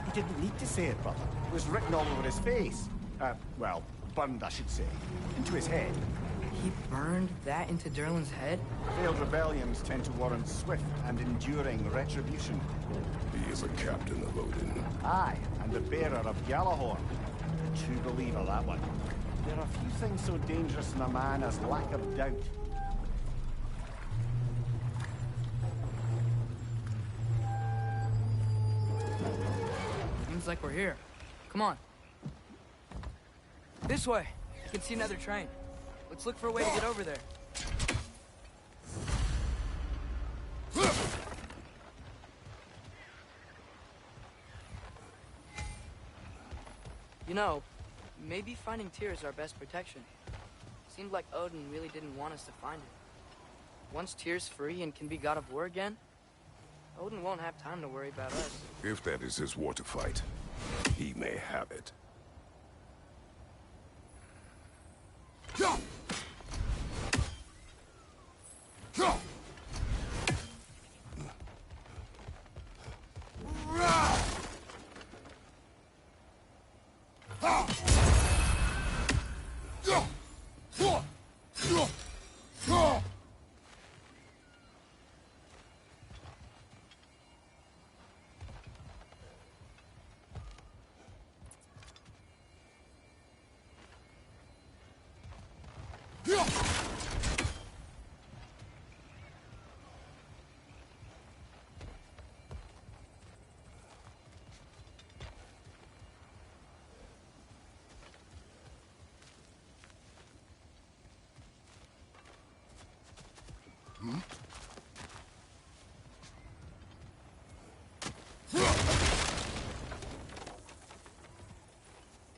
He didn't need to say it, brother. It was written all over his face. Well, burned, I should say. Into his head. He burned that into Durlin's head? Failed rebellions tend to warrant swift and enduring retribution. He is a captain of Odin. Aye, and the bearer of Gjallarhorn. A true believer, that one. There are few things so dangerous in a man as lack of doubt. Seems like we're here. Come on. This way. You can see another train. Let's look for a way to get over there. You know, maybe finding Tyr is our best protection. Seemed like Odin really didn't want us to find it. Once Tyr's free and can be god of war again, Odin won't have time to worry about us. If that is his war to fight, he may have it.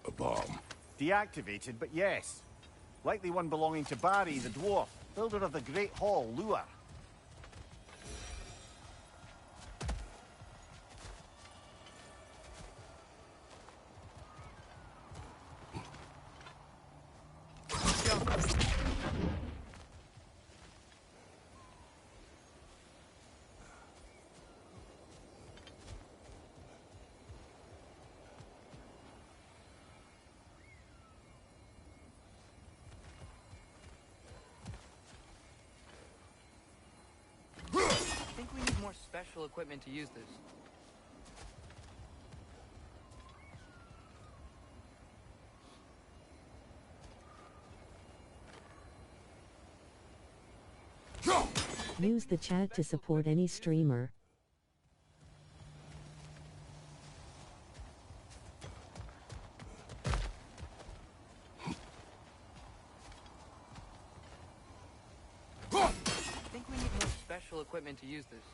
A bomb. Deactivated, but yes. Likely one belonging to Barry, the dwarf, builder of the Great Hall, Lure. I think we need more special equipment to use this. Use the chat to support any streamer. I think we need more special equipment to use this.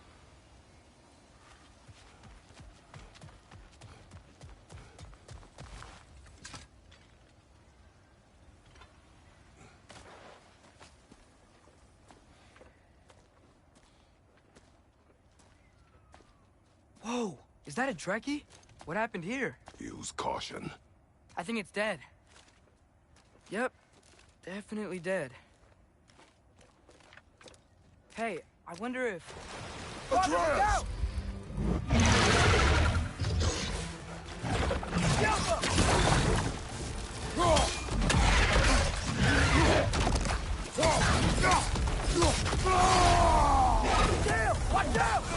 Is that a Dreki? What happened here? Use caution. I think it's dead. Yep, definitely dead. Hey, I wonder if... Atreus! Damn! Watch out!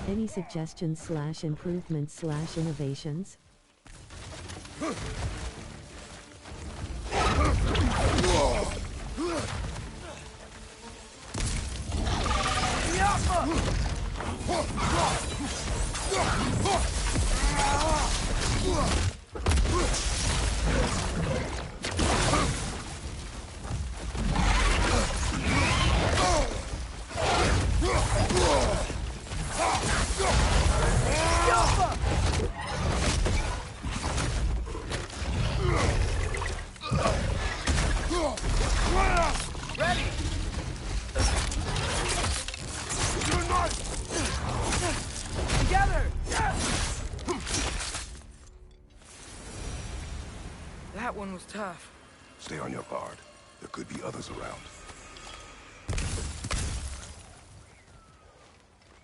Any suggestions / improvements / innovations? was tough. Stay on your guard. There could be others around.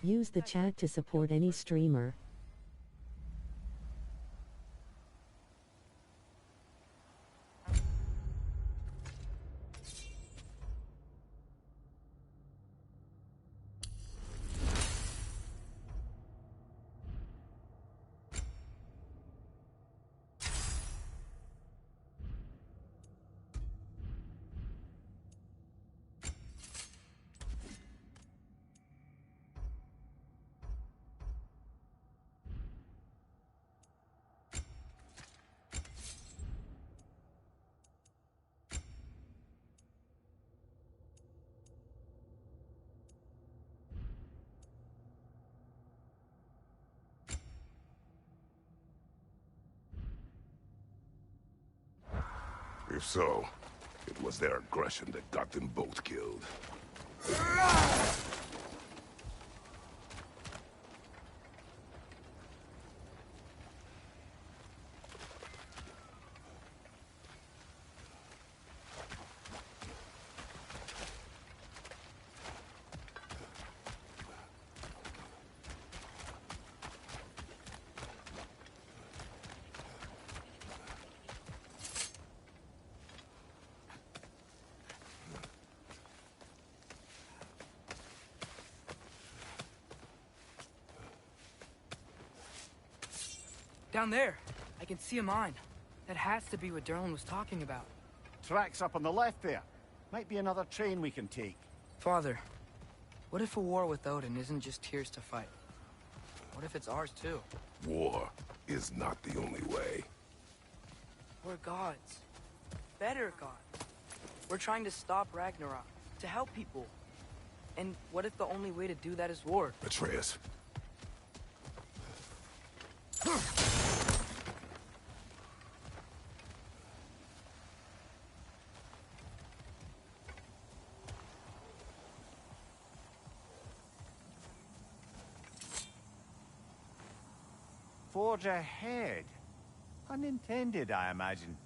Use the chat to support any streamer. If so, it was their aggression that got them both killed. Down there, I can see a mine. That has to be what Derlin was talking about. Tracks up on the left there. Might be another train we can take. Father, what if a war with Odin isn't just Tyr's to fight? What if it's ours too? War is not the only way. We're gods. Better gods. We're trying to stop Ragnarok, to help people. And what if the only way to do that is war? Atreus. Forge ahead. Unintended, I imagine.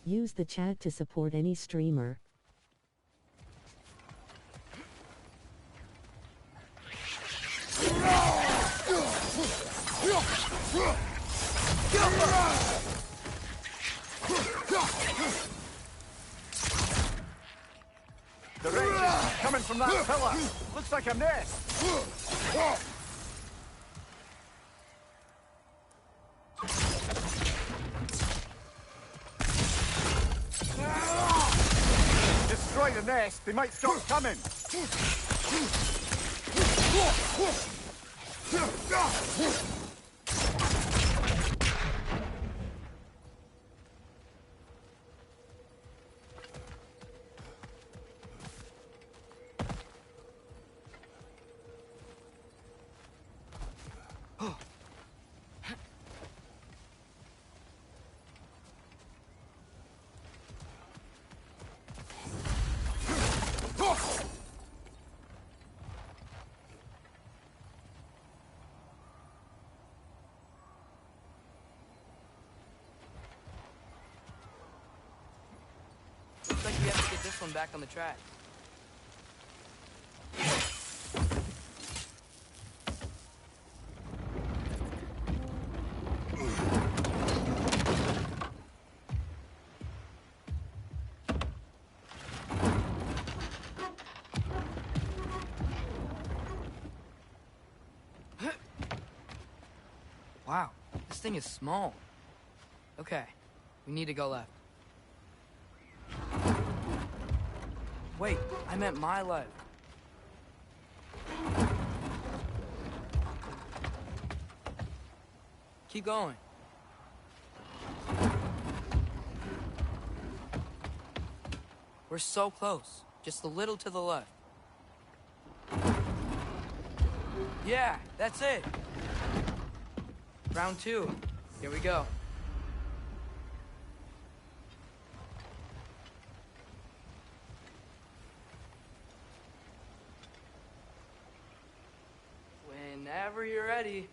Use the chat to support any streamer. The rain is coming from that pillar. Looks like a nest. Destroy the nest. They might stop coming. Looks like we have to get this one back on the track. Wow, this thing is small. Okay, we need to go left. Wait, I meant my left. Keep going. We're so close. Just a little to the left. Yeah, that's it. Round 2. Here we go. Whenever you're ready.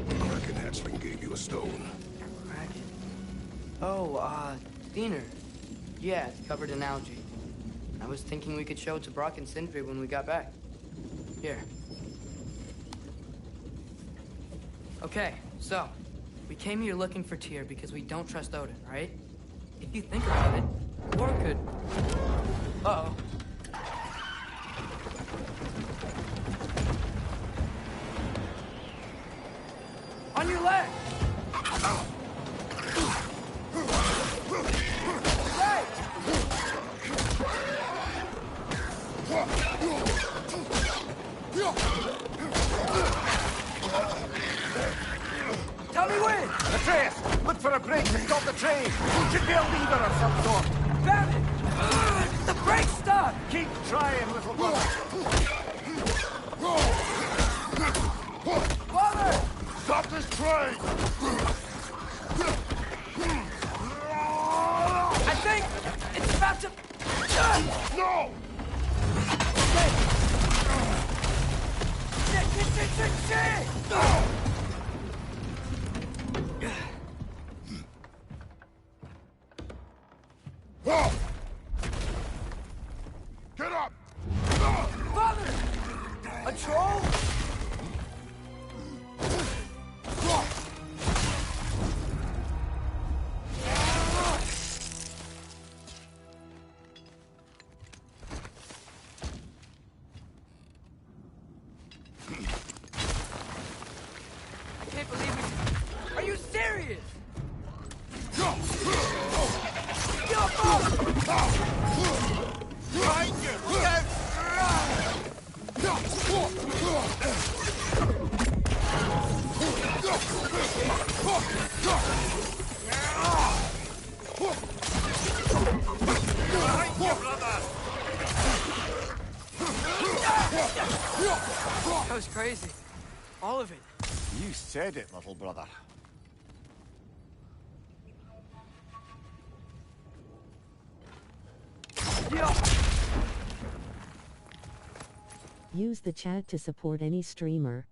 Kraken hatchling gave you a stone. Kraken? Oh, Diener. Yeah, it's covered in algae. I was thinking we could show it to Brock and Sindri when we got back. Here. Okay, so, we came here looking for Tyr because we don't trust Odin, right? If you think about it, War could... Uh-oh. On your left! Right! Tell me when! Atreus, look for a break to stop the train. Should be a lever of some sort. Found it! The brake's stuck! Keep trying, little brother. Father! Stop this train! I think it's about to... No! Shit! Get up! Father! A troll? I can't believe it. Are you serious? That was crazy. All of it. You said it, little brother. Use the chat to support any streamer.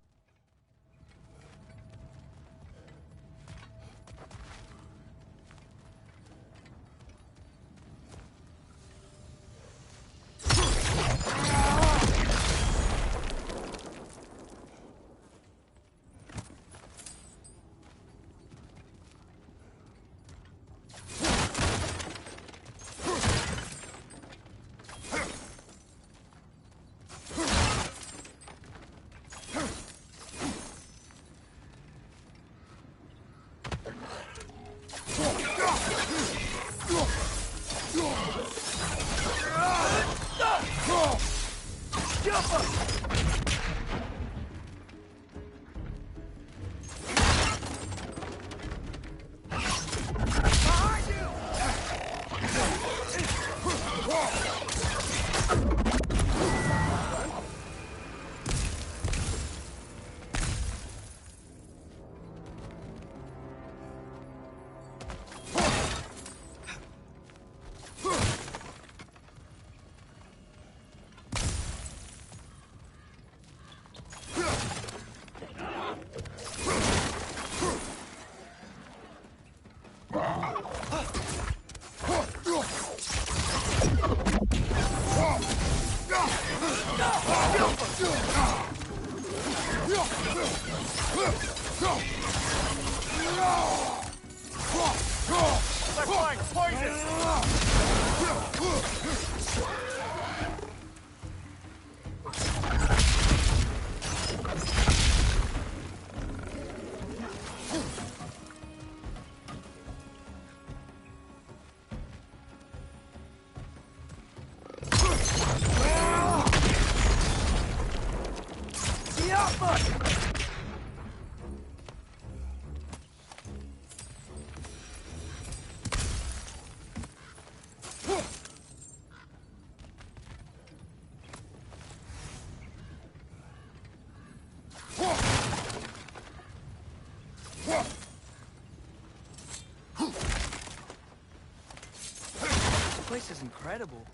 This place is incredible.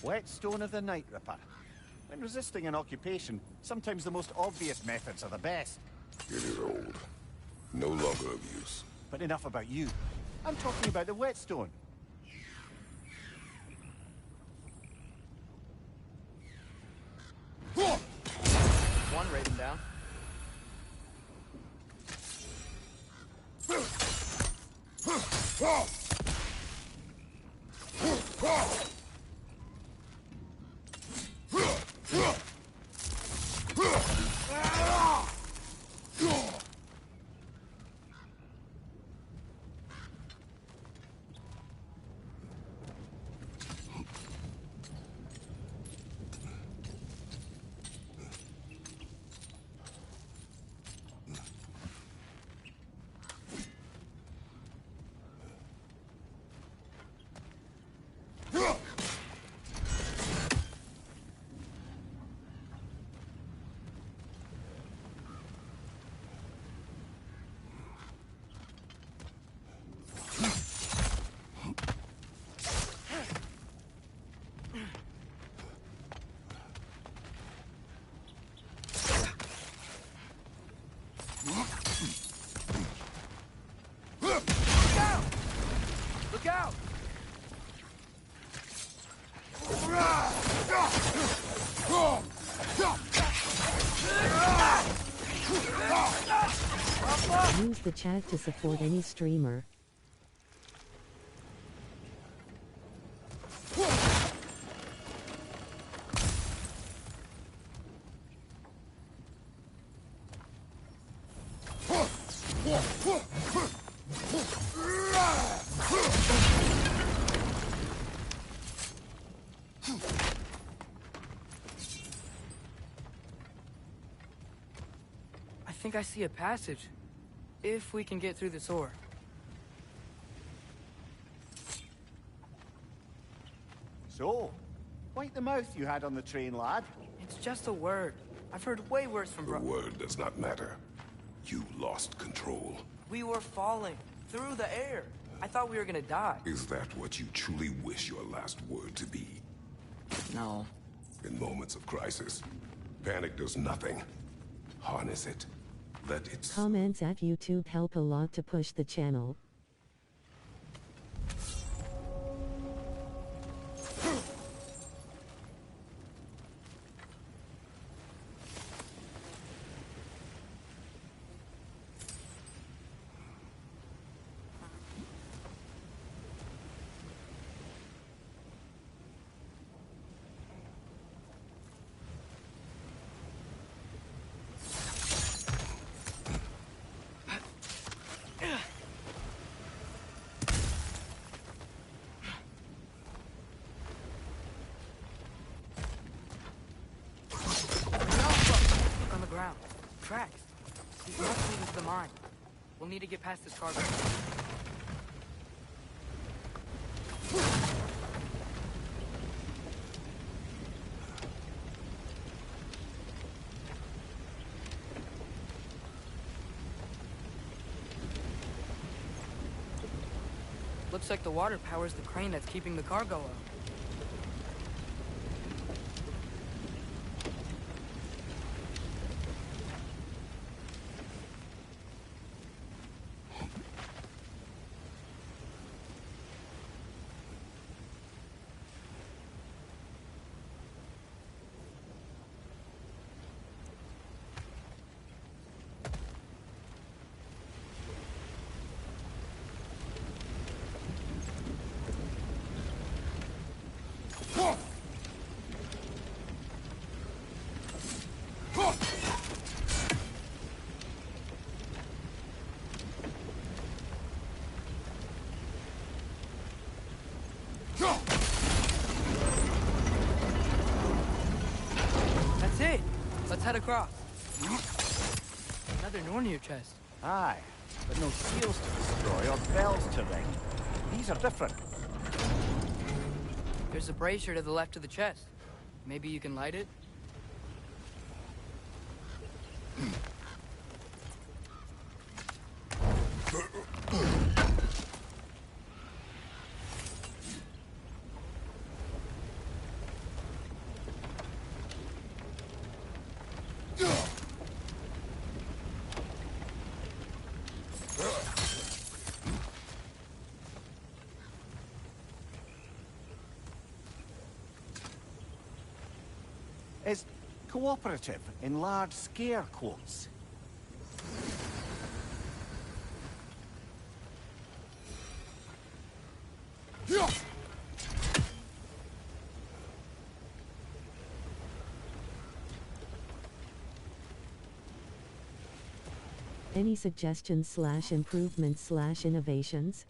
Whetstone of the Night Ripper. When resisting an occupation, sometimes the most obvious methods are the best. It is old. No longer of use. But enough about you. I'm talking about the whetstone. One rating down. Use the chat to support any streamer. I think I see a passage. If we can get through this ore. So, wipe the mouth you had on the train, lad. It's just a word. I've heard way worse from The word does not matter. You lost control. We were falling through the air. I thought we were gonna die. Is that what you truly wish your last word to be? No. In moments of crisis, panic does nothing. Harness it. Let it... Comments at YouTube help a lot to push the channel. Tracks. These must lead into the mine. We'll need to get past this cargo. Looks like the water powers the crane that's keeping the cargo up. That's it. Let's head across. Another Nornir chest. Aye, but no seals to destroy or bells to ring. These are different. There's a brazier to the left of the chest. Maybe you can light it? Is cooperative in large scare quotes. Any suggestions / improvements / innovations?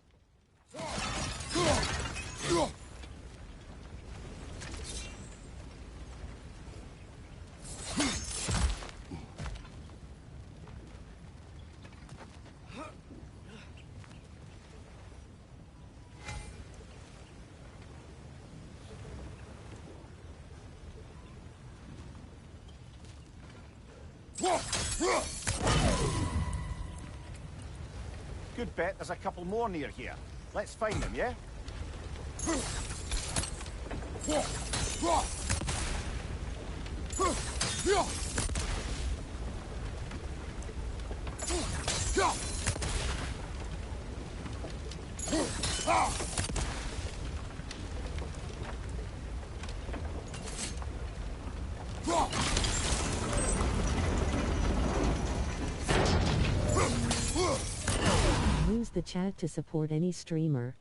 Good bet there's a couple more near here. Let's find them, yeah? the chat to support any streamer.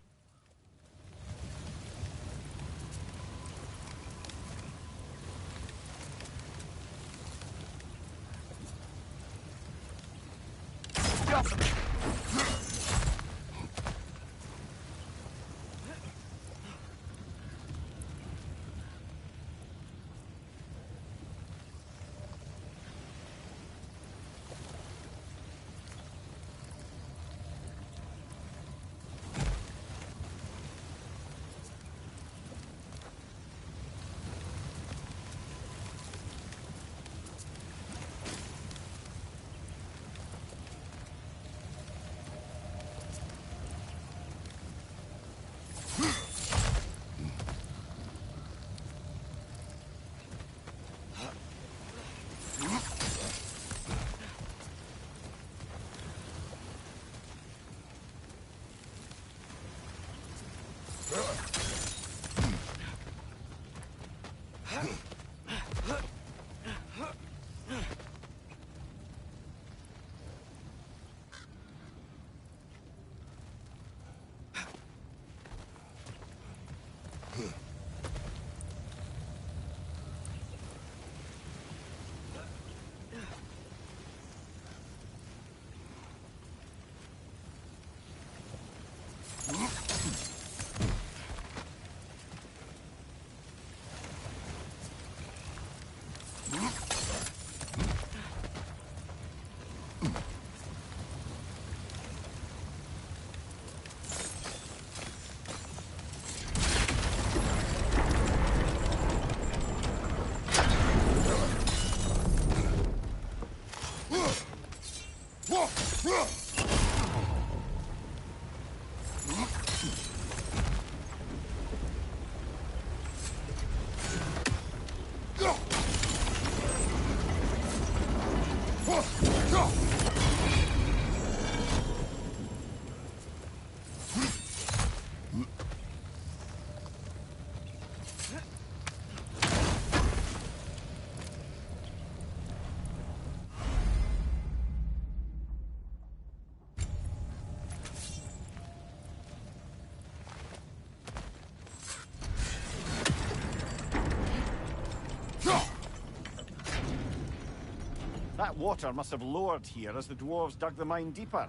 That water must have lowered here as the dwarves dug the mine deeper.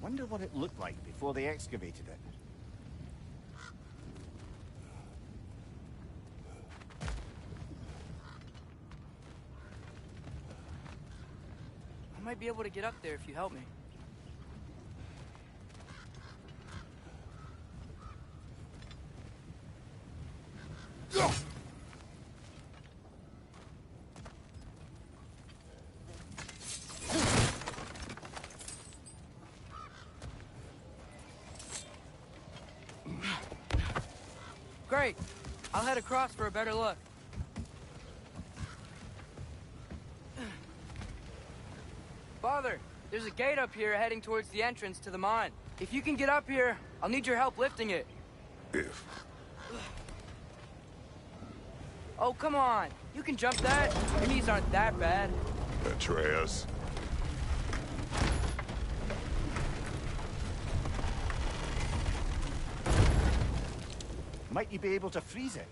Wonder what it looked like before they excavated it. I might be able to get up there if you help me. Great. I'll head across for a better look. Father, there's a gate up here heading towards the entrance to the mine. If you can get up here, I'll need your help lifting it. If. Oh, come on. You can jump that. Your knees aren't that bad. Atreus. Might you be able to freeze it?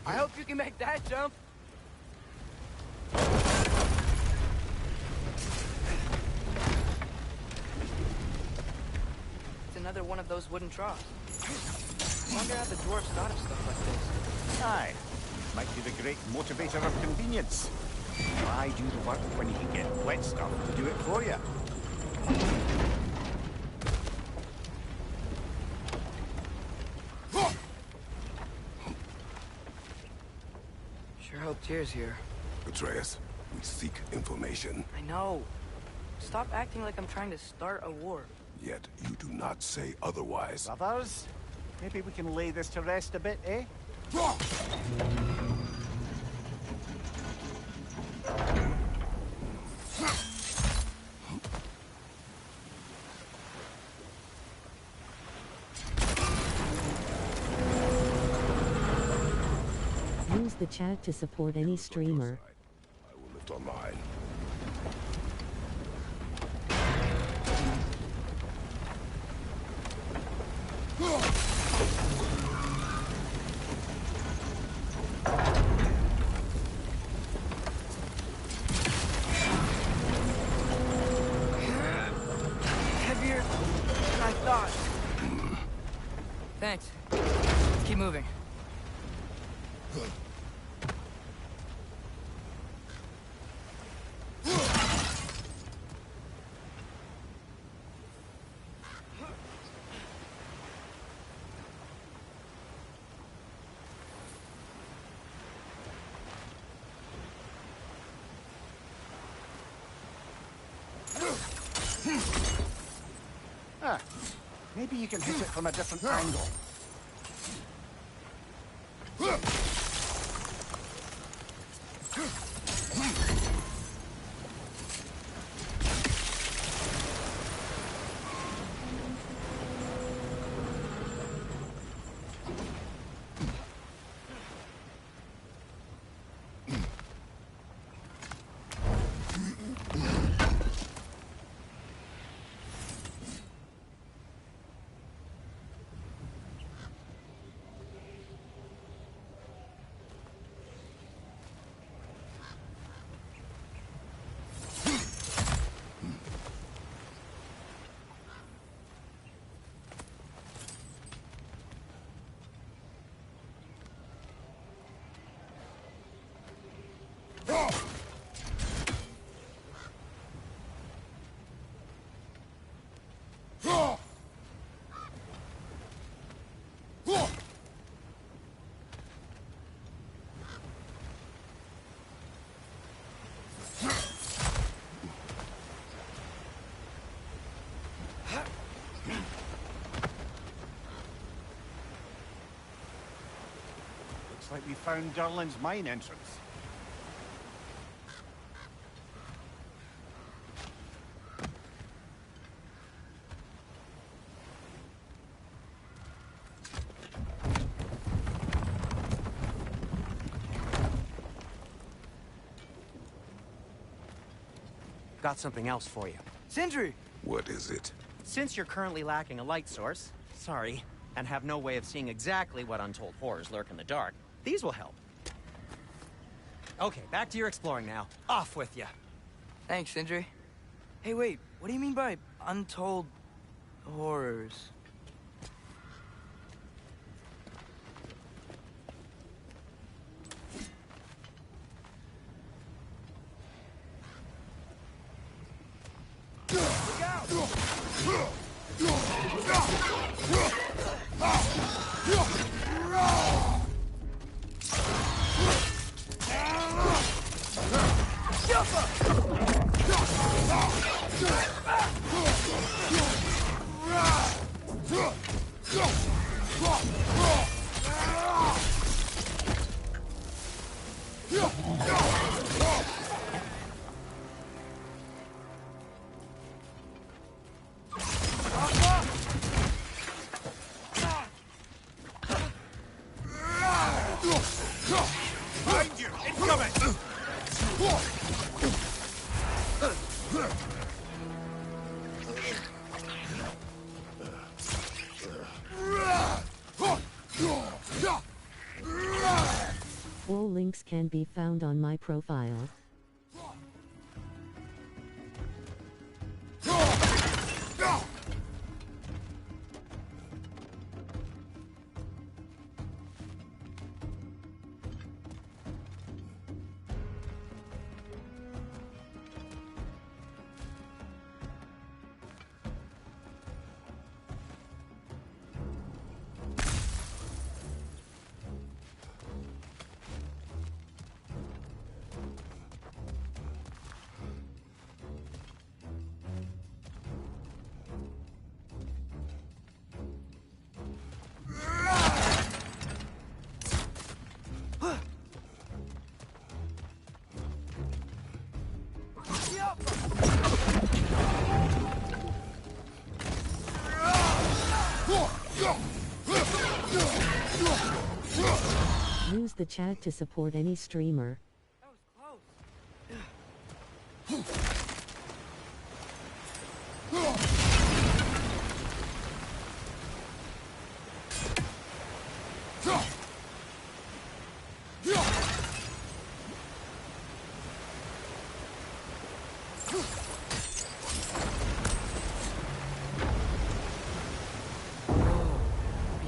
I hope you can make that jump. It's another one of those wooden troughs. I wonder how the dwarves thought of stuff like this. Aye. Might be the great motivator of convenience. Why do the work when you can get wet stuff to do it for you? Sure hope Tyr's here. Atreus, we seek information. I know. Stop acting like I'm trying to start a war. Yet you do not say otherwise. Brothers, maybe we can lay this to rest a bit, eh? Use the chat to support any streamer. I will lift on mine. Heavier than I thought. Thanks. Let's keep moving. Maybe you can hit it from a different angle. Looks like we found Durlin's mine entrance. Got something else for you. Sindri! What is it? Since you're currently lacking a light source, sorry, and have no way of seeing exactly what untold horrors lurk in the dark, these will help. Okay, back to your exploring now. Off with ya. Thanks, Sindri. Hey, wait, what do you mean by untold horrors? All links can be found on my profile. Use the chat to support any streamer. That was close.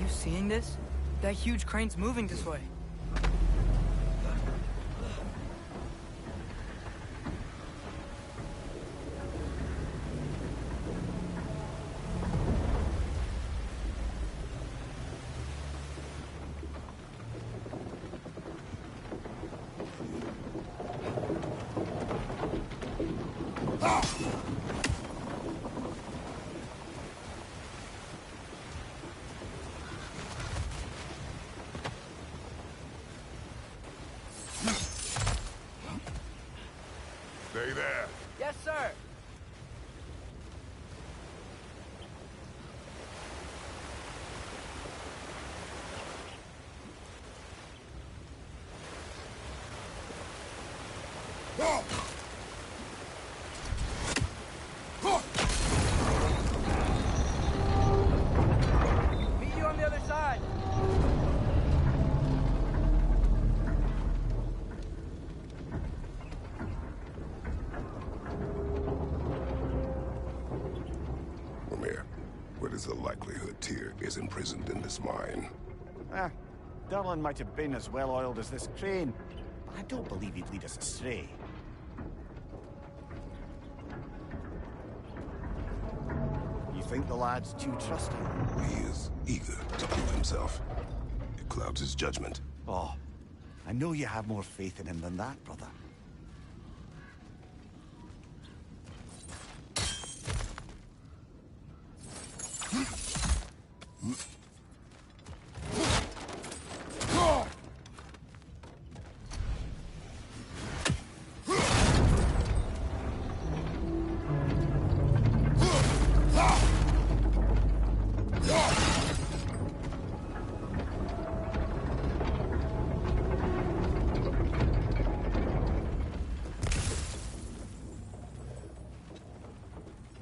Seeing this? That huge crane's moving this way. Stay there. Yes, sir. Meet you on the other side. What is the likelihood Tyr is imprisoned in this mine? Durlin might have been as well-oiled as this crane, but I don't believe he'd lead us astray. You think the lad's too trusting? He is eager to prove himself. It clouds his judgment. Oh, I know you have more faith in him than that, brother.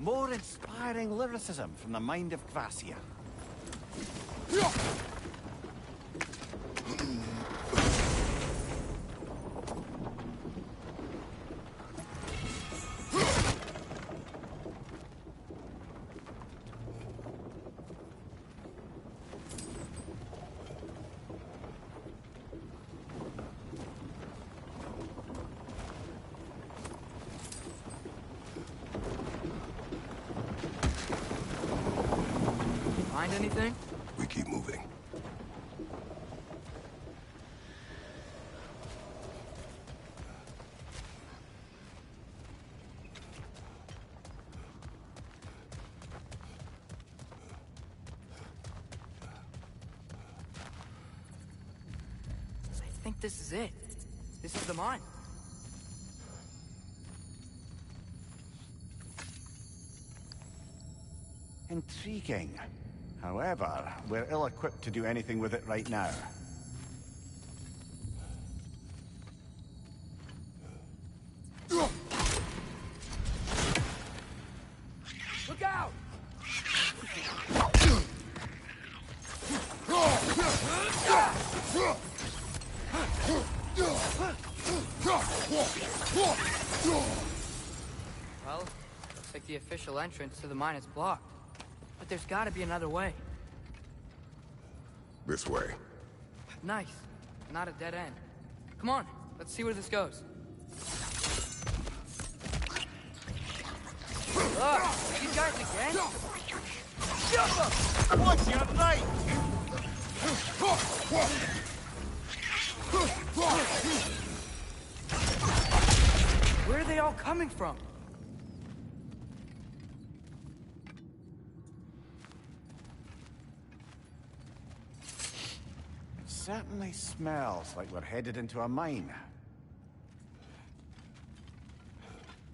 More inspiring lyricism from the mind of Gracia. Find anything? We keep moving. I think this is it. This is the mine. Intriguing. However, we're ill-equipped to do anything with it right now. Look out! Well, looks like the official entrance to the mine is blocked. But there's gotta be another way. This way. Nice. Not a dead end. Come on, let's see where this goes. Ugh, these guys again? What's your right? Where are they all coming from? Certainly smells like we're headed into a mine.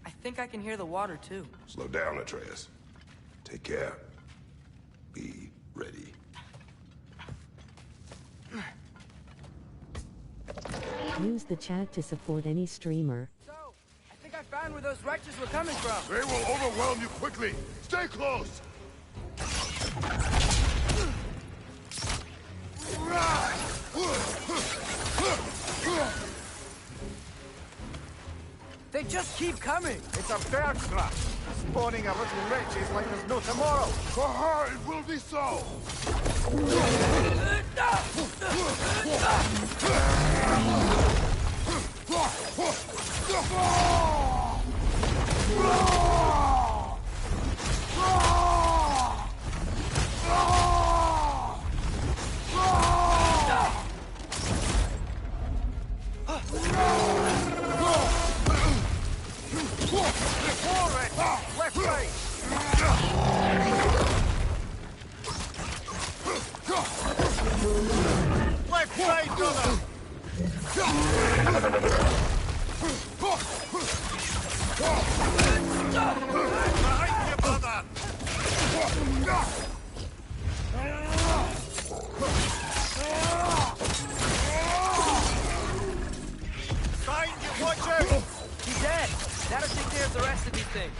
I think I can hear the water too. Slow down, Atreus. Take care. Be ready. Use the chat to support any streamer. So, I think I found where those wretches were coming from. They will overwhelm you quickly. Stay close. They just keep coming. It's a bird trap, spawning a little wretches like there's no tomorrow. Aha, it will be so. Left, right! Left, right, brother! Behind you, brother! Behind you, watch out! He's dead. That'll take care of the rest of these things.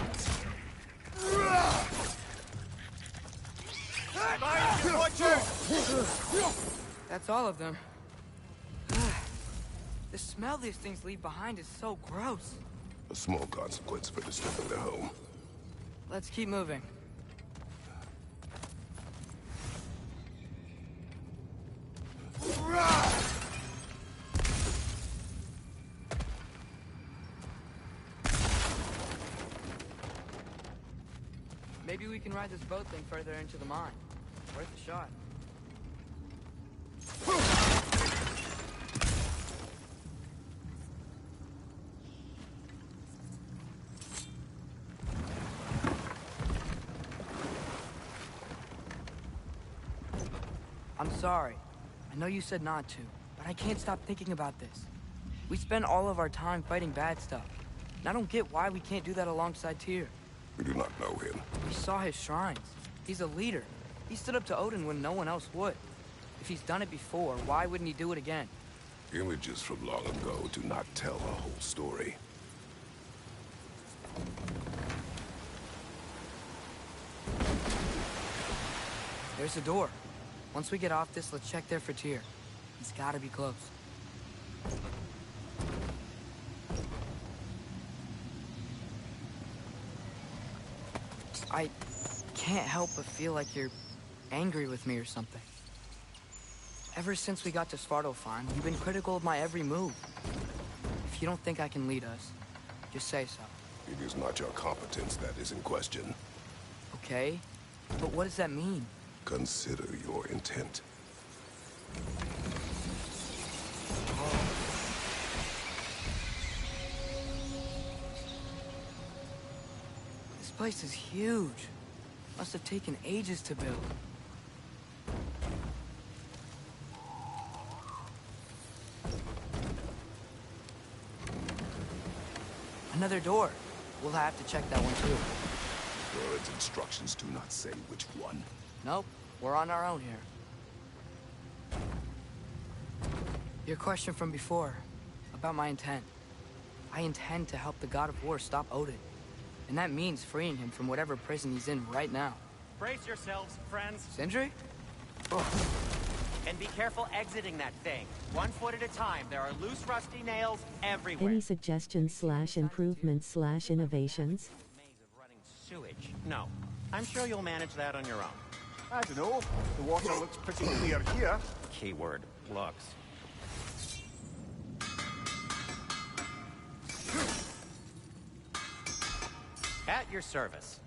Behind you, watch out! That's all of them. The smell these things leave behind is so gross. A small consequence for disturbing their home. Let's keep moving. Maybe we can ride this boat thing further into the mine. Worth a shot. I'm sorry. I know you said not to, but I can't stop thinking about this. We spend all of our time fighting bad stuff, and I don't get why we can't do that alongside Tyr. We do not know him. We saw his shrines. He's a leader. He stood up to Odin when no one else would. If he's done it before, why wouldn't he do it again? Images from long ago do not tell a whole story. There's a door. Once we get off this, let's check there for Tyr. He's gotta be close. I can't help but feel like you're angry with me or something. Ever since we got to Svartalfheim, you've been critical of my every move. If you don't think I can lead us, just say so. It is not your competence that is in question. Okay? But what does that mean? Consider your intent. This place is huge. Must have taken ages to build. Another door. We'll have to check that one too. Birds' instructions do not say which one. Nope, we're on our own here. Your question from before, about my intent. I intend to help the God of War stop Odin. And that means freeing him from whatever prison he's in right now. Brace yourselves, friends. Sindri? And be careful exiting that thing. 1 foot at a time. There are loose, rusty nails everywhere. Any suggestions / improvements / innovations? Maze of running sewage. No. I'm sure you'll manage that on your own. I don't know. The water looks pretty clear here. Keyword, looks. At your service.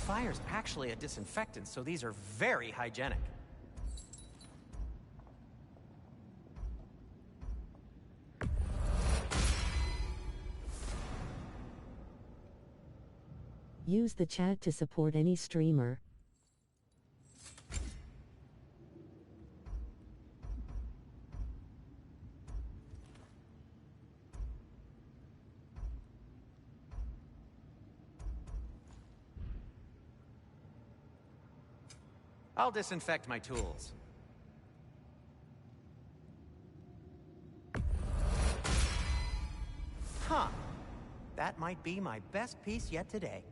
Fire's actually a disinfectant, so these are very hygienic. Use the chat to support any streamer. I'll disinfect my tools. Huh. That might be my best piece yet today.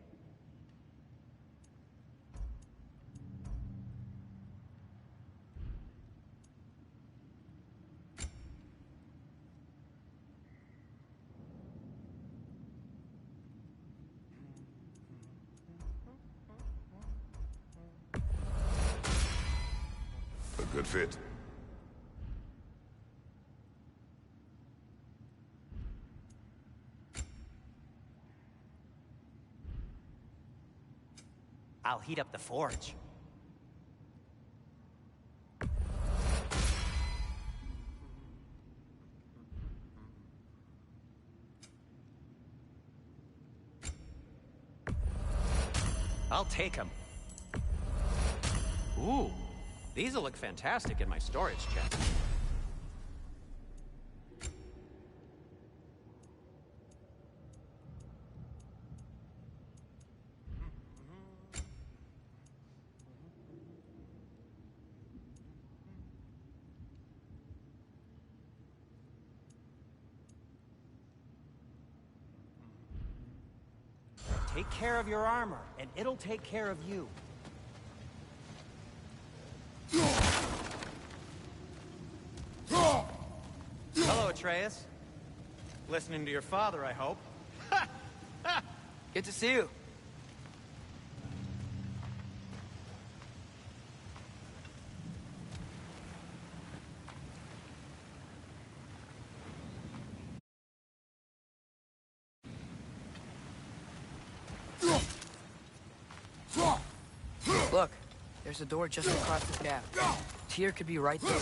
A good fit. I'll heat up the forge. I'll take them. Ooh, these'll look fantastic in my storage chest. Take care of your armor, and it'll take care of you. Hello, Atreus. Listening to your father, I hope. Good to see you. Look, there's a door just across this gap. Tyr could be right there.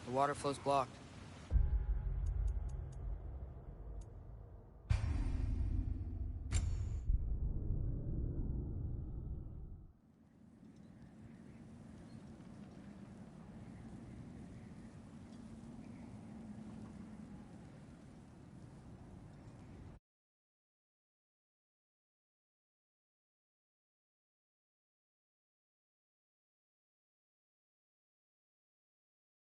The water flow's blocked.